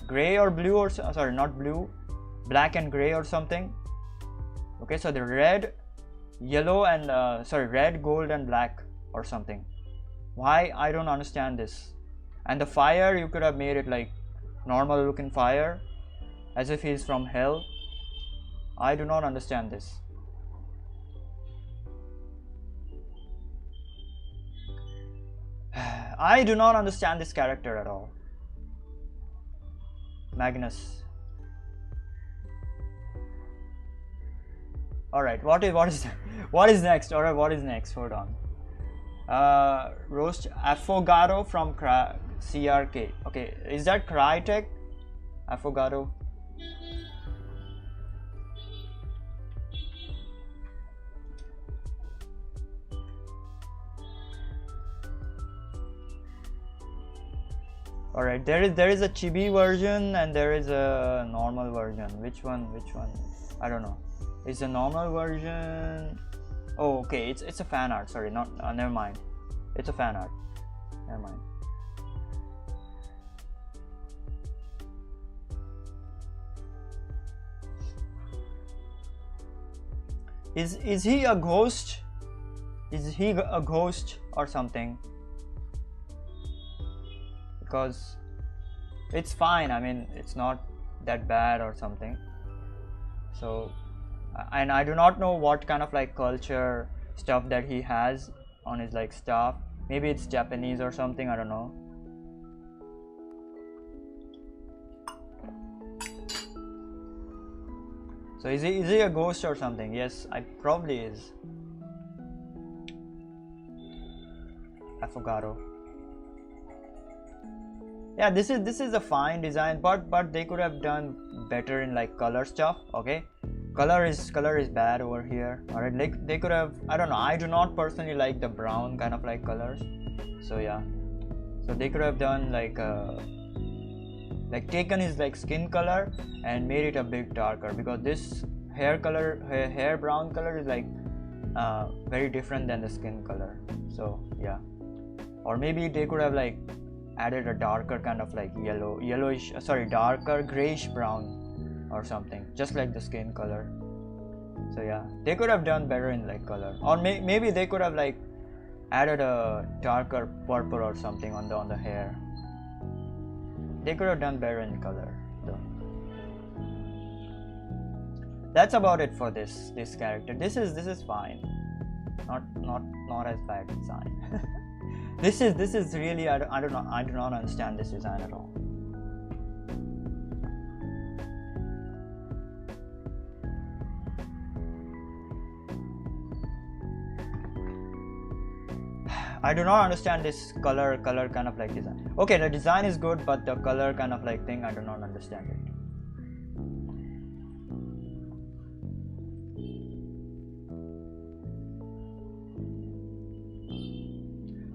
gray or blue, or sorry, not blue, black and gray or something. Okay, so the red, yellow and sorry, red, gold and black or something. Why? I don't understand this. And the fire, you could have made it like normal looking fire, as if he's from hell. I do not understand this. I do not understand this character at all. Magnus. Alright, what is next? Alright, what is next? Hold on. Roast Affogato from CRK. Okay, is that Crytek? Affogato. Alright, there is a chibi version and there is a normal version. Which one? I don't know. Is the normal version? Oh, okay, it's a fan art. Sorry, not never mind. It's a fan art. Never mind. Is he a ghost? Is he a ghost or something? Because it's fine. I mean, it's not that bad or something. So, and I do not know what kind of like culture stuff that he has on his like stuff. Maybe it's Japanese or something, I don't know. So is he a ghost or something? Yes, I probably is. Affogato. Yeah, this is a fine design, but they could have done better in like color stuff. Okay, color is bad over here. All right, like they could have, I don't know, I do not personally like the brown kind of like colors. So yeah, so they could have done like taken his like skin color and made it a bit darker, because this hair brown color is like very different than the skin color. So yeah, or maybe they could have like added a darker kind of like yellowish, sorry, darker grayish brown or something, just like the skin color. So yeah, they could have done better in like color, or maybe they could have like added a darker purple or something on the hair. They could have done better in color though. That's about it for this character. This is fine, not as bad design. This is really, I do not understand this design at all. I do not understand this color kind of like design. Okay, the design is good, but the color kind of like thing, I do not understand it.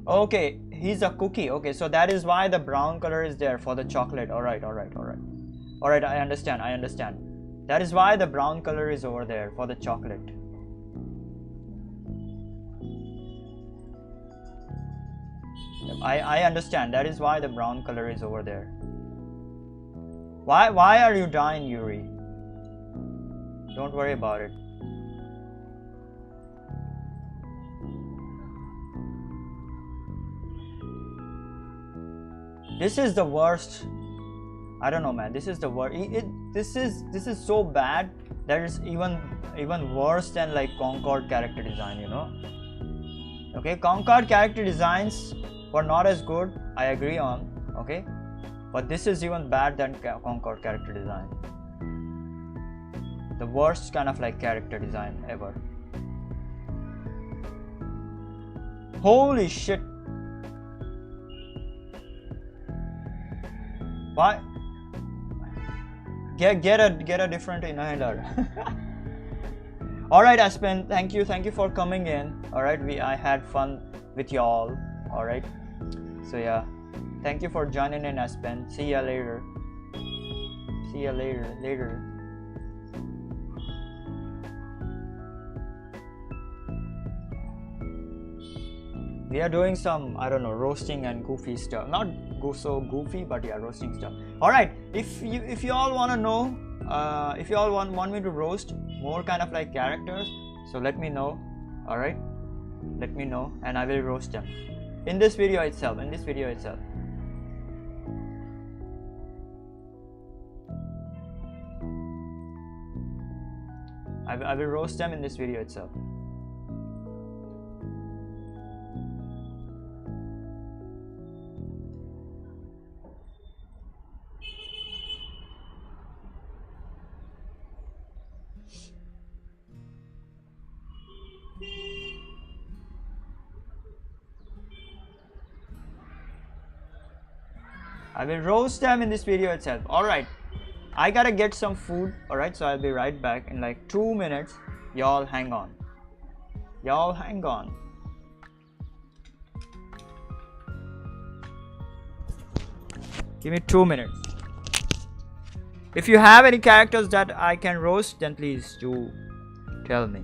Okay, he's a cookie. Okay, so that is why the brown color is there for the chocolate. Alright, I understand. That is why the brown color is over there for the chocolate. I understand. That is why the brown color is over there. Why are you dying, Yuri? Don't worry about it. This is the worst. I don't know, man. This is the worst. This is so bad that it's even worse than like Concord character design, you know. Okay, Concord character designs were not as good. I agree on. Okay, but this is even bad than Concord character design. The worst kind of like character design ever. Holy shit. Why? Get a different inhaler. All right, Aspen, thank you for coming in. All right, I had fun with y'all. All right, so yeah, thank you for joining in, Aspen. See ya later. See ya later. We are doing some, I don't know, roasting and goofy stuff. Not so goofy, but yeah, roasting stuff. All right, if you all want to know, if you all want me to roast more kind of like characters, so let me know. All right, let me know and I will roast them in this video itself. I will roast them in this video itself. I will roast them in this video itself. Alright, I gotta get some food. Alright, so I'll be right back in like 2 minutes. Y'all hang on. Give me 2 minutes. If you have any characters that I can roast, then please do tell me.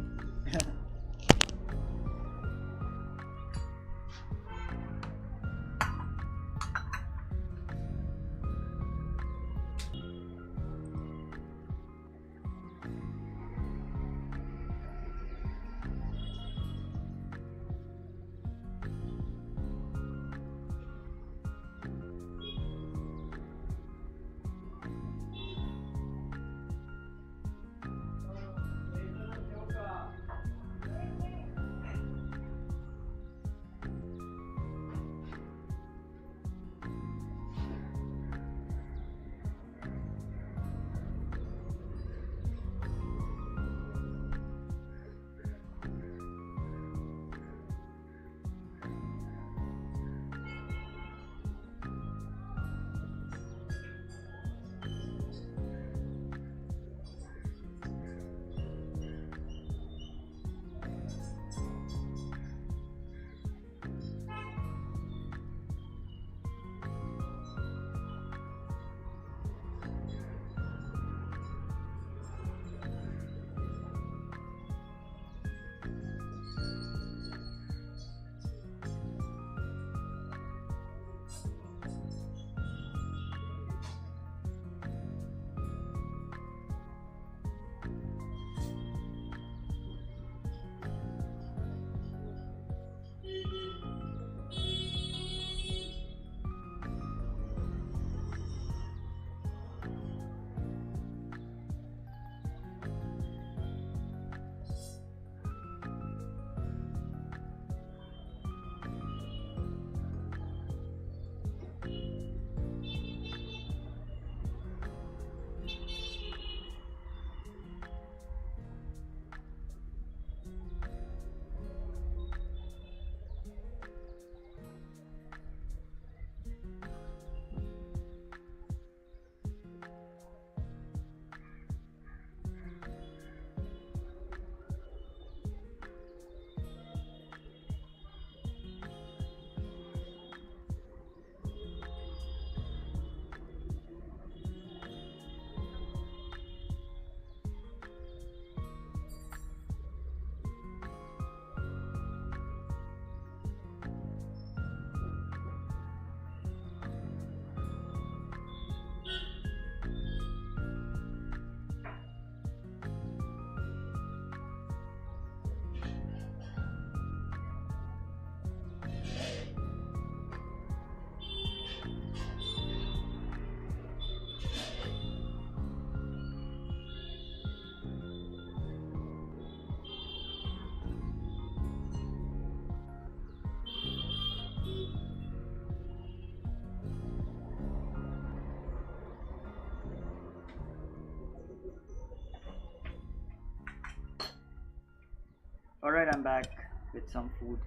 Alright, I'm back with some food.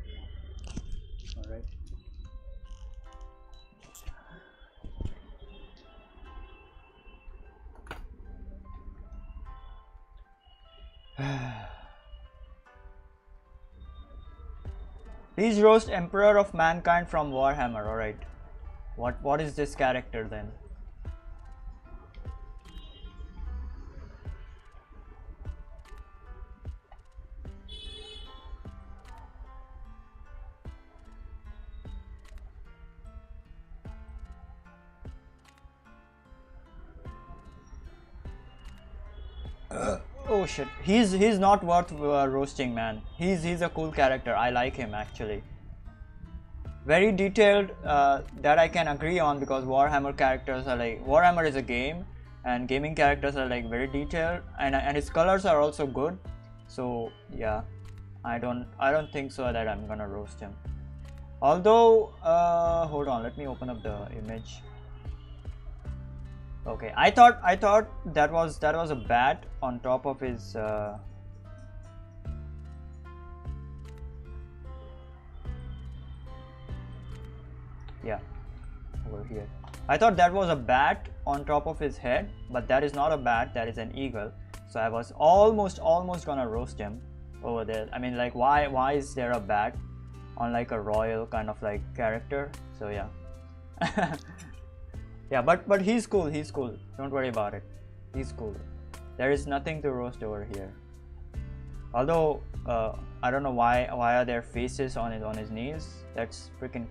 Alright. Please roast Emperor of Mankind from Warhammer. Alright. What is this character then? Oh shit, he's not worth roasting, man. He's a cool character. I like him actually. Very detailed, that I can agree on, because Warhammer characters are like, Warhammer is a game and gaming characters are like very detailed, and his colors are also good. So yeah, I don't think so that I'm gonna roast him. Although hold on, let me open up the image. Okay, I thought that was a bat on top of his yeah, over here. I thought that was a bat on top of his head, but that is not a bat, that is an eagle. So I was almost gonna roast him over there. I mean, like, why is there a bat on like a royal kind of like character? So yeah. Yeah, but he's cool, don't worry about it. He's cool. There is nothing to roast over here. Although I don't know why are there faces on his knees. That's freaking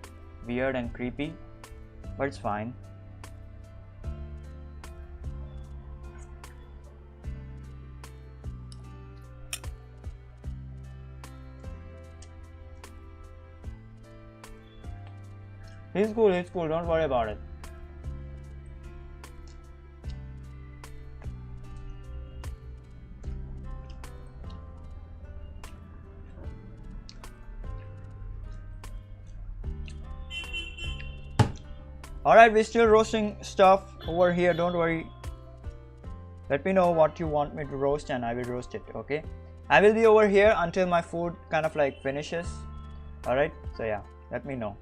weird and creepy, but it's fine. He's cool, don't worry about it. Alright, we're still roasting stuff over here, don't worry. Let me know what you want me to roast and I will roast it, okay? I will be over here until my food kind of like finishes. Alright, so yeah, let me know.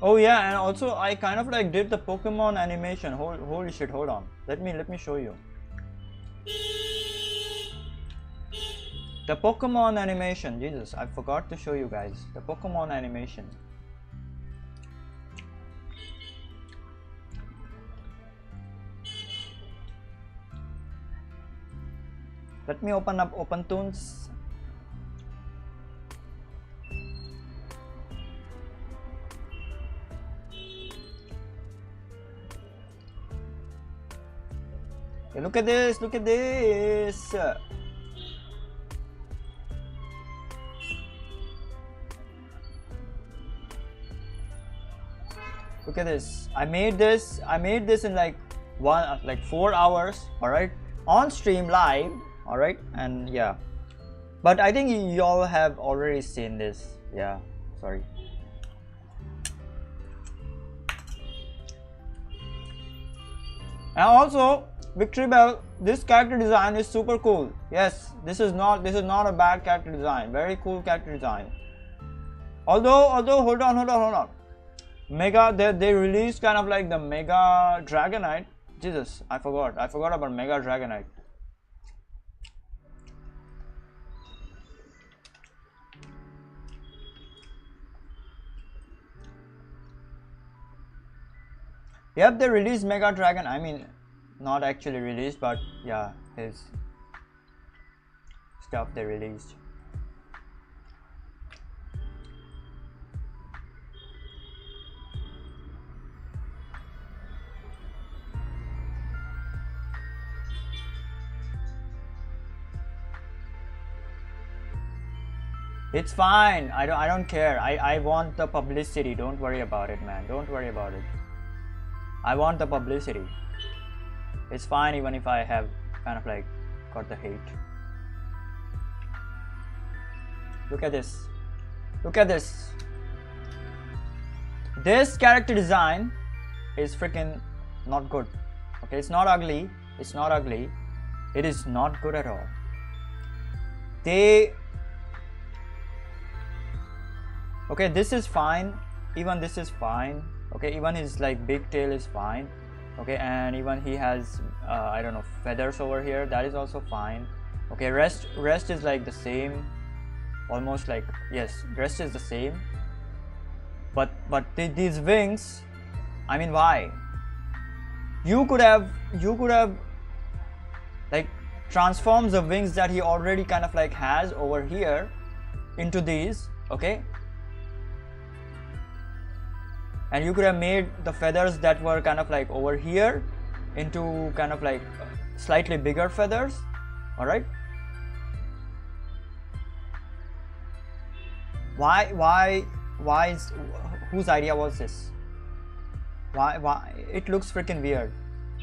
Oh yeah, and also I kind of like did the Pokemon animation. Holy shit, hold on. Let me show you. The Pokemon animation. Jesus, I forgot to show you guys. The Pokemon animation. Let me open up OpenToons. Hey, look at this, look at this. Look at this. I made this in like 4 hours, all right, on stream live, all right, and yeah. But I think y'all have already seen this. Yeah, sorry. And also, Victory Bell, this character design is super cool. Yes, this is not a bad character design. Very cool character design. Although hold on. Mega, they released kind of like the Mega Dragonite. Jesus, I forgot about Mega Dragonite. Yep, they released Mega Dragon. I mean, not actually released, but yeah, his stuff they released. It's fine. I don't care. I want the publicity. Don't worry about it, man. Don't worry about it. I want the publicity. It's fine even if I have kind of like got the hate. Look at this. Look at this. This character design is freaking not good. Okay, it's not ugly. It's not ugly. It is not good at all. Okay, this is fine. Even this is fine. Okay, even his like big tail is fine. Okay, and even he has I don't know, feathers over here. That is also fine. Okay, rest is like the same. Almost like, yes, rest is the same. But these wings, I mean, why? You could have like transformed the wings that he already kind of like has over here into these, okay? And you could have made the feathers that were kind of like over here into kind of like slightly bigger feathers, all right? Why is, whose idea was this? Why it looks freaking weird.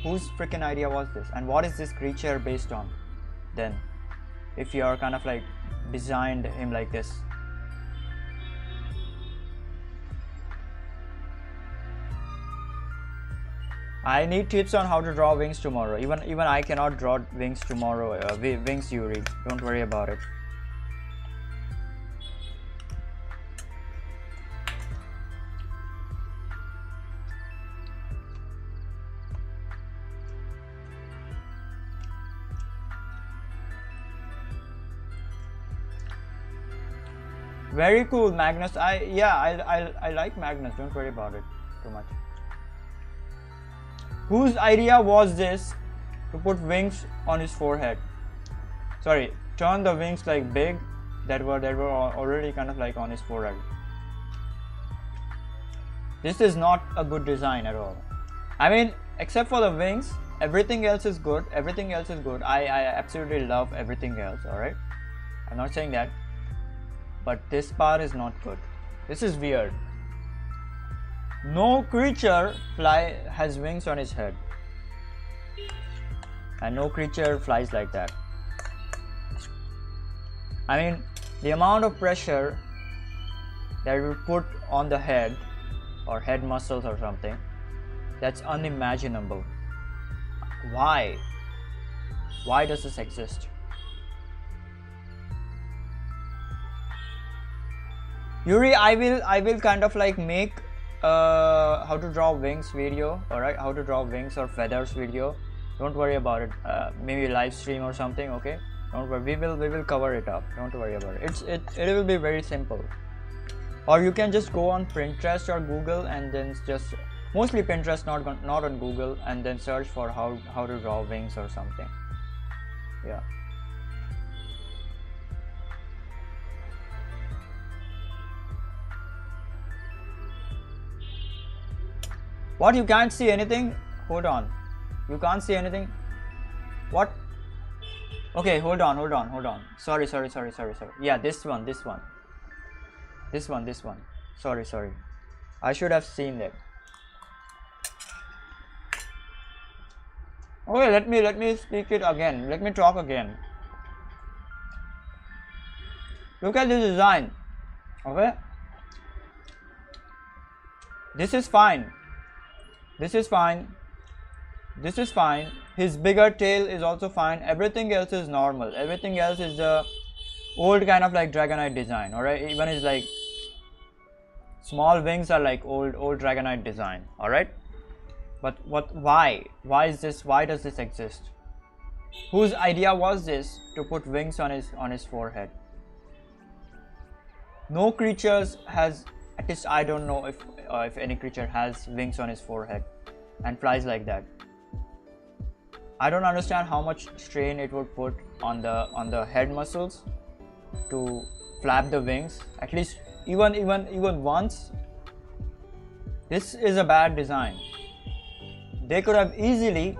Whose freaking idea was this? And what is this creature based on then, if you are kind of like designed him like this? I need tips on how to draw wings tomorrow. Even I cannot draw wings tomorrow. Wings, Yuri. Don't worry about it. Very cool, Magnus. I like Magnus. Don't worry about it too much. Whose idea was this to put wings on his forehead? Sorry, turn the wings like big that were already kind of like on his forehead. This is not a good design at all. I mean, except for the wings, everything else is good. Everything else is good. I absolutely love everything else. All right, I'm not saying that, but this part is not good. This is weird. No creature has wings on his head, and no creature flies like that. I mean, the amount of pressure that you put on the head or head muscles or something, that's unimaginable. Why does this exist? Yuri, I will kind of like make how to draw wings video, alright? How to draw wings or feathers video. Don't worry about it. Maybe live stream or something, okay? Don't worry. We will cover it up. Don't worry about it. It will be very simple. Or you can just go on Pinterest or Google and then just, mostly Pinterest, not on Google, and then search for how to draw wings or something. Yeah. What, you can't see anything? Hold on. You can't see anything? What? Okay, hold on. Sorry. Yeah, this one. Sorry. I should have seen that. Okay, let me speak it again. Let me talk again. Look at this design. Okay? This is fine. His bigger tail is also fine. Everything else is normal. Everything else is the old kind of like Dragonite design. Alright, even his like small wings are like old Dragonite design. Alright, but why is this? Why does this exist? Whose idea was this to put wings on his forehead? No creatures has, at least I don't know if any creature has wings on his forehead and flies like that. I don't understand how much strain it would put on the head muscles to flap the wings. At least even once. This is a bad design. They could have easily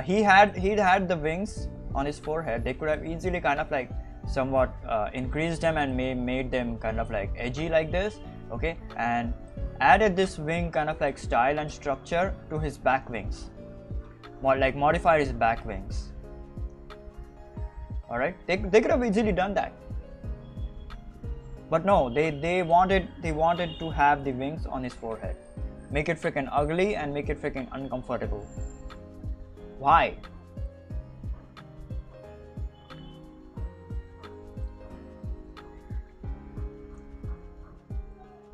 he'd had the wings on his forehead. They could have easily kind of like somewhat increased them and made them kind of like edgy like this, okay, and added this wing kind of like style and structure to his back wings, modified his back wings. All right, they could have easily done that, but no, they wanted to have the wings on his forehead, make it freaking ugly and make it freaking uncomfortable. Why?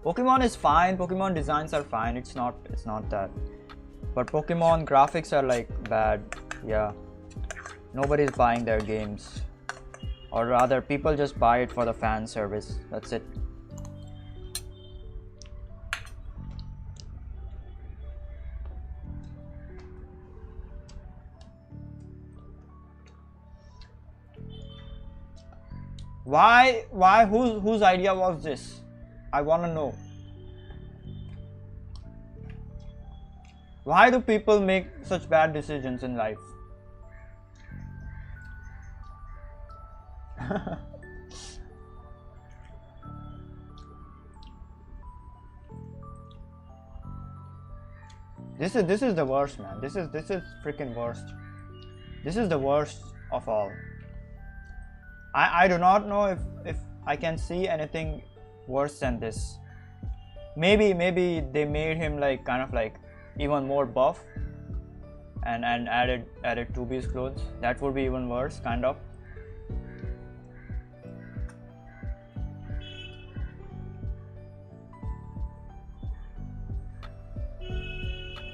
Pokemon is fine, Pokemon designs are fine, it's not that, but Pokemon graphics are like bad. Yeah, nobody's buying their games, or rather people just buy it for the fan service, that's it. Why whose idea was this? I want to know. Why do people make such bad decisions in life? This is the worst, man. This is freaking worst. This is the worst of all. I do not know if I can see anything worse than this. Maybe they made him like kind of like even more buff and added 2B's clothes. That would be even worse, kind of.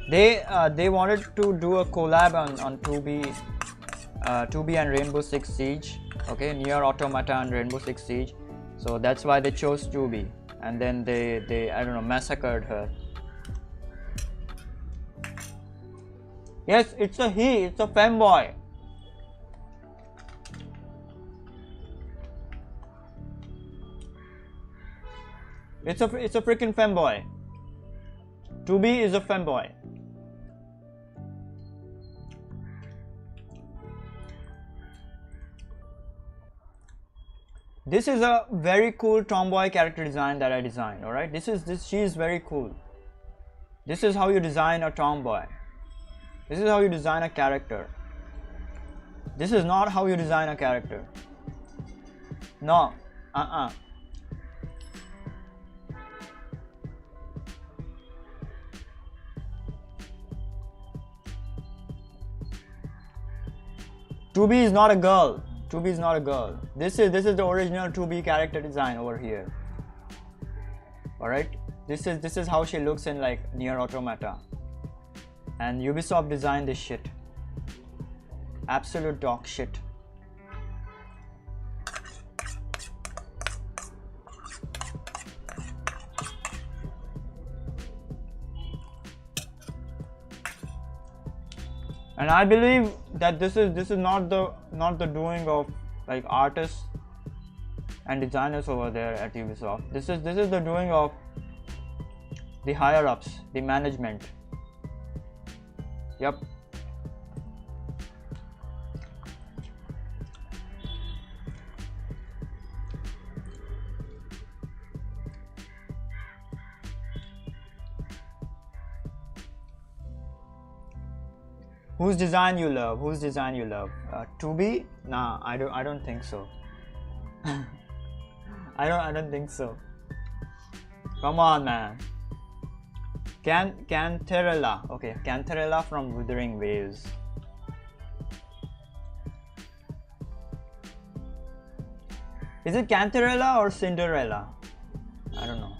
They wanted to do a collab on 2B and Rainbow Six Siege, okay, Nier Automata and Rainbow Six Siege. So that's why they chose 2B, and then they I don't know, massacred her. Yes, it's a he, it's a femboy. It's a freaking femboy. 2B is a femboy. This is a very cool tomboy character design that I designed, alright? She is very cool. This is how you design a tomboy. This is how you design a character. This is not how you design a character. No. 2B is not a girl. 2B is not a girl. This is the original 2B character design over here. Alright? This is how she looks in like Nier Automata. And Ubisoft designed this shit. Absolute dog shit. And I believe that this is not the doing of like artists and designers over there at Ubisoft. This is the doing of the higher ups, the management. Yep. Whose design you love? Whose design you love? 2B? Nah, I don't think so. I don't think so. Come on, man. Cantarella. Okay, Cantarella from Wuthering Waves. Is it Cantarella or Cinderella? I don't know.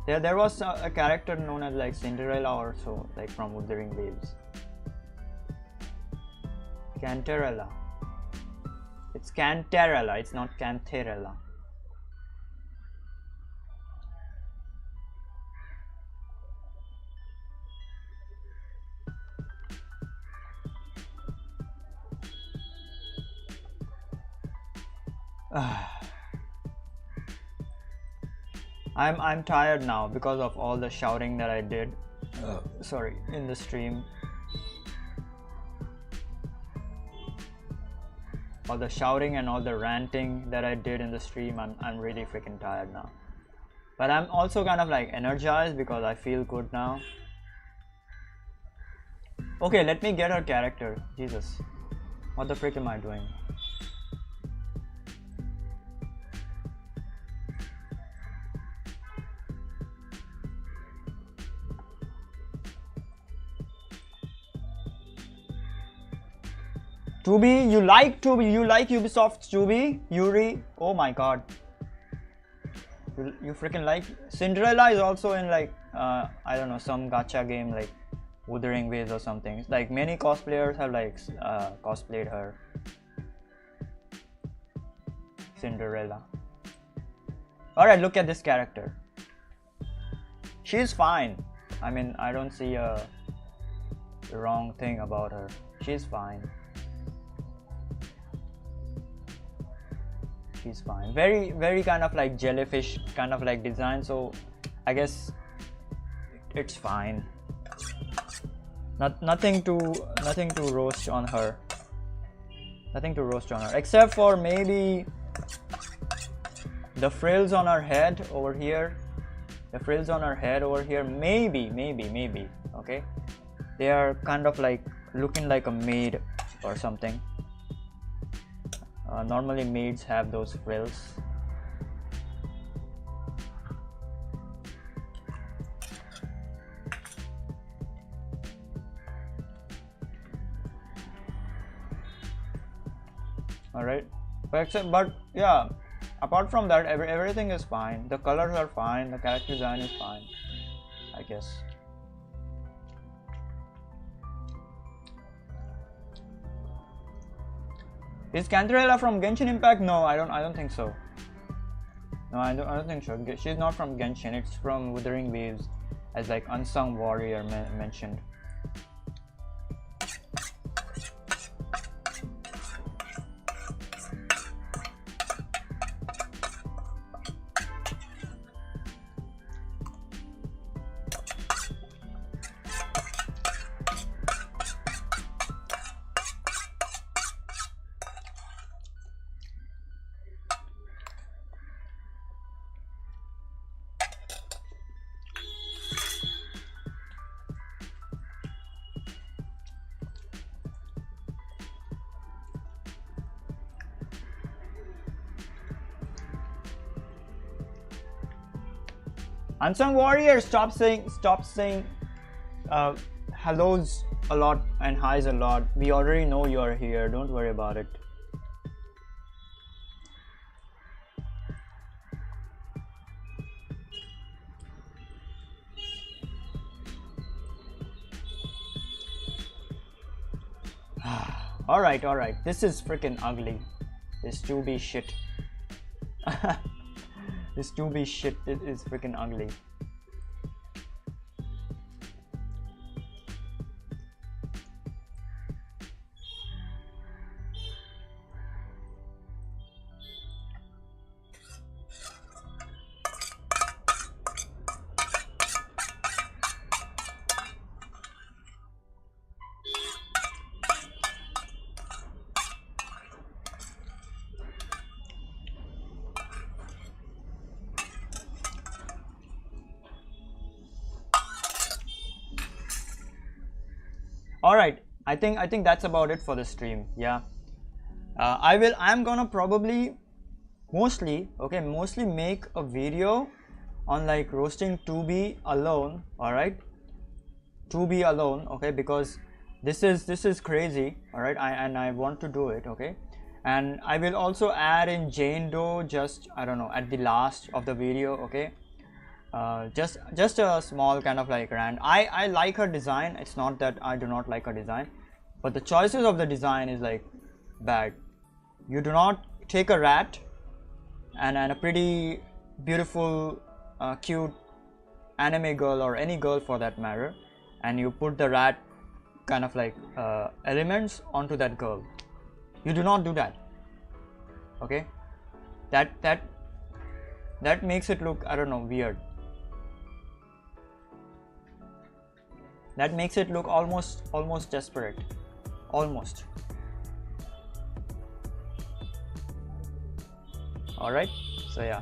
There was a character known as like Cinderella or so, like from Wuthering Waves. Cantarella. It's Cantarella, it's not Cantarella. I'm tired now because of all the shouting that I did. Sorry, in the stream. all the shouting and all the ranting that I did in the stream. I'm really freaking tired now, but I'm also kind of like energized because I feel good now. Okay, let me get her character. Jesus, what the frick am I doing? Tubi, you like Tubi, you like Ubisoft's Tubi, Yuri. Oh my god, you freaking like. Cinderella is also in like I don't know, some gacha game like Wuthering Waves or something. It's like many cosplayers have like cosplayed her. Cinderella. Alright, look at this character. She's fine. I mean, I don't see a wrong thing about her. She's fine. She's fine. Very kind of like jellyfish kind of like design, so I guess it's fine. Nothing to roast on her. Nothing to roast on her, except for maybe the frills on her head over here. The frills on her head over here, maybe, okay? They are kind of like looking like a maid or something. Normally maids have those frills. Alright, but yeah, apart from that, everything is fine. The colors are fine, the character design is fine, I guess. Is Cantarella from Genshin Impact? No, I don't think so. No, I don't think so. She's not from Genshin. It's from Wuthering Waves, as like unsung warrior mentioned. Unsung warrior, stop saying hellos a lot and highs a lot. We already know you are here. Don't worry about it. All right. This is freaking ugly. This 2B shit. This 2B shit is freaking ugly. Alright, I think that's about it for the stream. Yeah, I'm gonna probably mostly make a video on like roasting 2B alone. Alright, 2B alone, okay, because this is crazy. Alright, I want to do it, okay, and I will also add in Jane Doe just, I don't know, at the last of the video, okay. Just a small kind of like rant. I like her design. It's not that I do not like her design, but the choices of the design is like bad. You do not take a rat and a pretty beautiful cute anime girl, or any girl for that matter, and you put the rat kind of like elements onto that girl. You do not do that, okay. That makes it look, I don't know, weird. That makes it look almost desperate. Almost. All right, so yeah.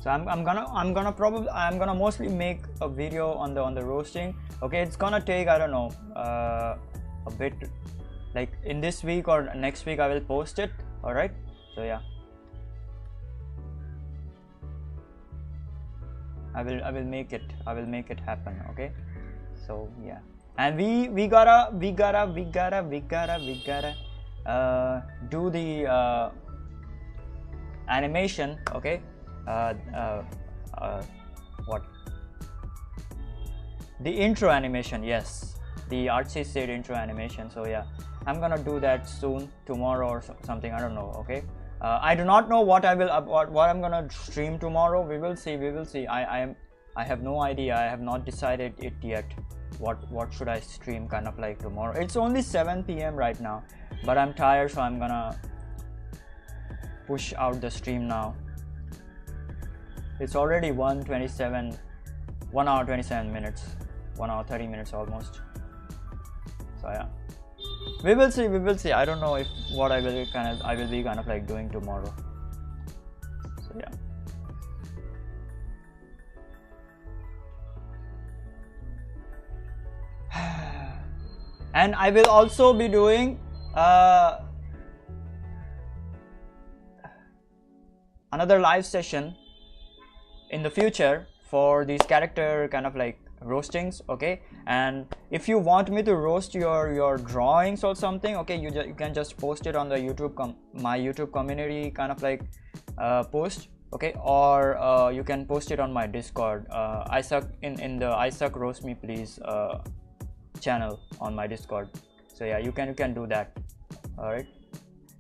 So I'm gonna mostly make a video on the roasting. Okay, it's gonna take, I don't know, a bit, like in this week or next week I will post it. All right, so yeah, I will make it happen. Okay, so yeah, and we gotta do the animation. Okay, what, the intro animation. Yes, the ArtsySIDDD intro animation. So yeah, I'm gonna do that soon, tomorrow or something, I don't know. Okay, I do not know what I will what I'm gonna stream tomorrow. We will see. I have no idea. I have not decided it yet. What should I stream kind of like tomorrow? It's only 7 p.m. right now, but I'm tired, so I'm gonna push out the stream now. It's already 1:27, 1 hour 27 minutes, 1 hour 30 minutes almost. So yeah, we will see. I don't know if what I will be kind of like doing tomorrow. So yeah. And I will also be doing another live session in the future for these character kind of like roastings. Okay, and if you want me to roast your drawings or something, okay, you can just post it on the my YouTube community kind of like post. Okay, or you can post it on my Discord, in the I Suck Roast Me Please channel on my Discord. So yeah, you can do that. All right,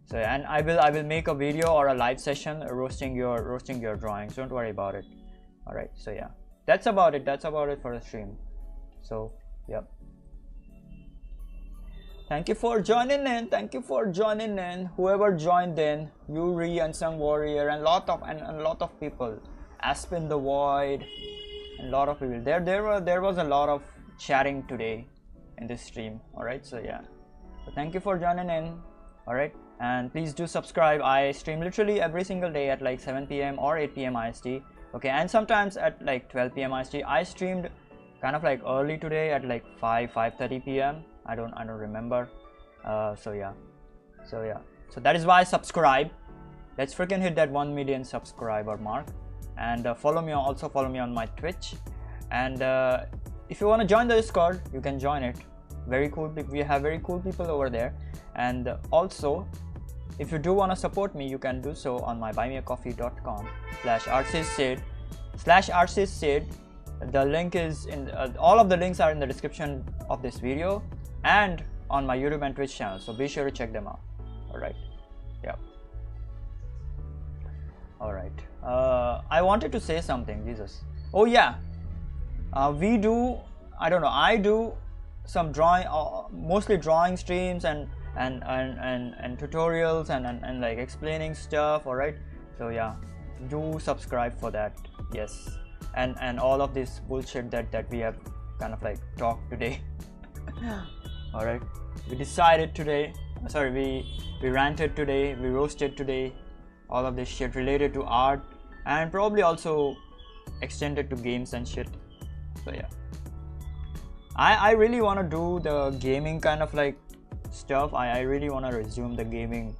so and I will make a video or a live session roasting your drawings. Don't worry about it. All right, so yeah, that's about it for the stream. So yeah, thank you for joining in. Whoever joined in, Yuri, Unsung Warrior, and a lot of people, Aspen the Void, and a lot of people. There was a lot of chatting today in this stream. All right, so yeah, so thank you for joining in. All right, and please do subscribe. I stream literally every single day at like 7 p.m. or 8 p.m. IST. Okay, and sometimes at like 12 p.m. IST. I streamed kind of like early today at like 5:30 p.m. I don't remember. So yeah, so that is why subscribe. Let's freaking hit that 1 million subscriber mark, and follow me on my Twitch. And if you want to join the Discord, you can join it. Very cool. We have very cool people over there. And also, if you do want to support me, you can do so on my buymeacoffee.com/ArtsySIDDD. The link is in all of the links are in the description of this video and on my YouTube and Twitch channel, so be sure to check them out. All right, yeah, all right. I wanted to say something, Jesus. Oh yeah, I do some drawing, mostly drawing streams and tutorials and like explaining stuff. All right, so yeah, do subscribe for that. Yes, and all of this bullshit that we have kind of like talked today. All right, we decided today, sorry, we ranted today, we roasted today, all of this shit related to art and probably also extended to games and shit. So yeah, I really want to do the gaming kind of like stuff. I really want to resume the gaming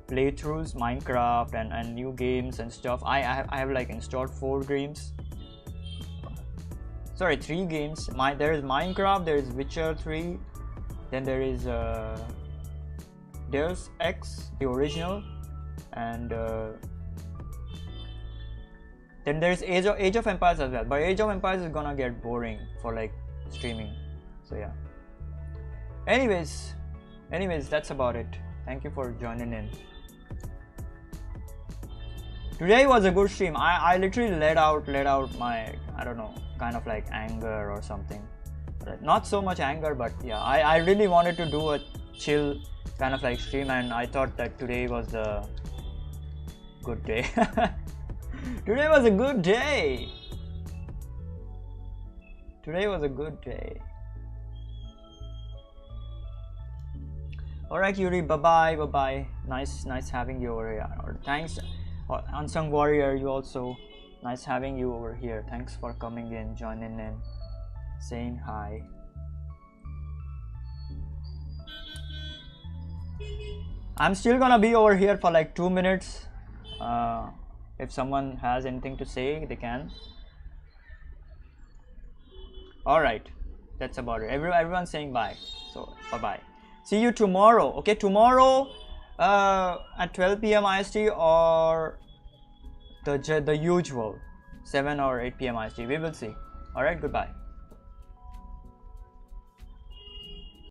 playthroughs, Minecraft and new games and stuff. I have like installed 3 games. There is Minecraft, there is Witcher 3, then there is Deus Ex, the original, and then there is Age of Empires as well. But Age of Empires is gonna get boring for like streaming. So yeah. Anyways, that's about it. Thank you for joining in. Today was a good stream. I literally let out my, I don't know, kind of like anger or something. Not so much anger, but yeah, I really wanted to do a chill kind of like stream, and I thought that today was a good day. Today was a good day. All right, Yuri, bye bye, bye bye. Nice having you over here. Or thanks, Unsung Warrior. You also nice having you over here. Thanks for coming in, joining in, saying hi. I'm still gonna be over here for like 2 minutes. If someone has anything to say, they can. All right, that's about it. Everyone's saying bye, so bye bye. See you tomorrow. Okay, tomorrow at 12 p.m. IST or the usual 7 or 8 p.m. IST. We will see. All right, goodbye.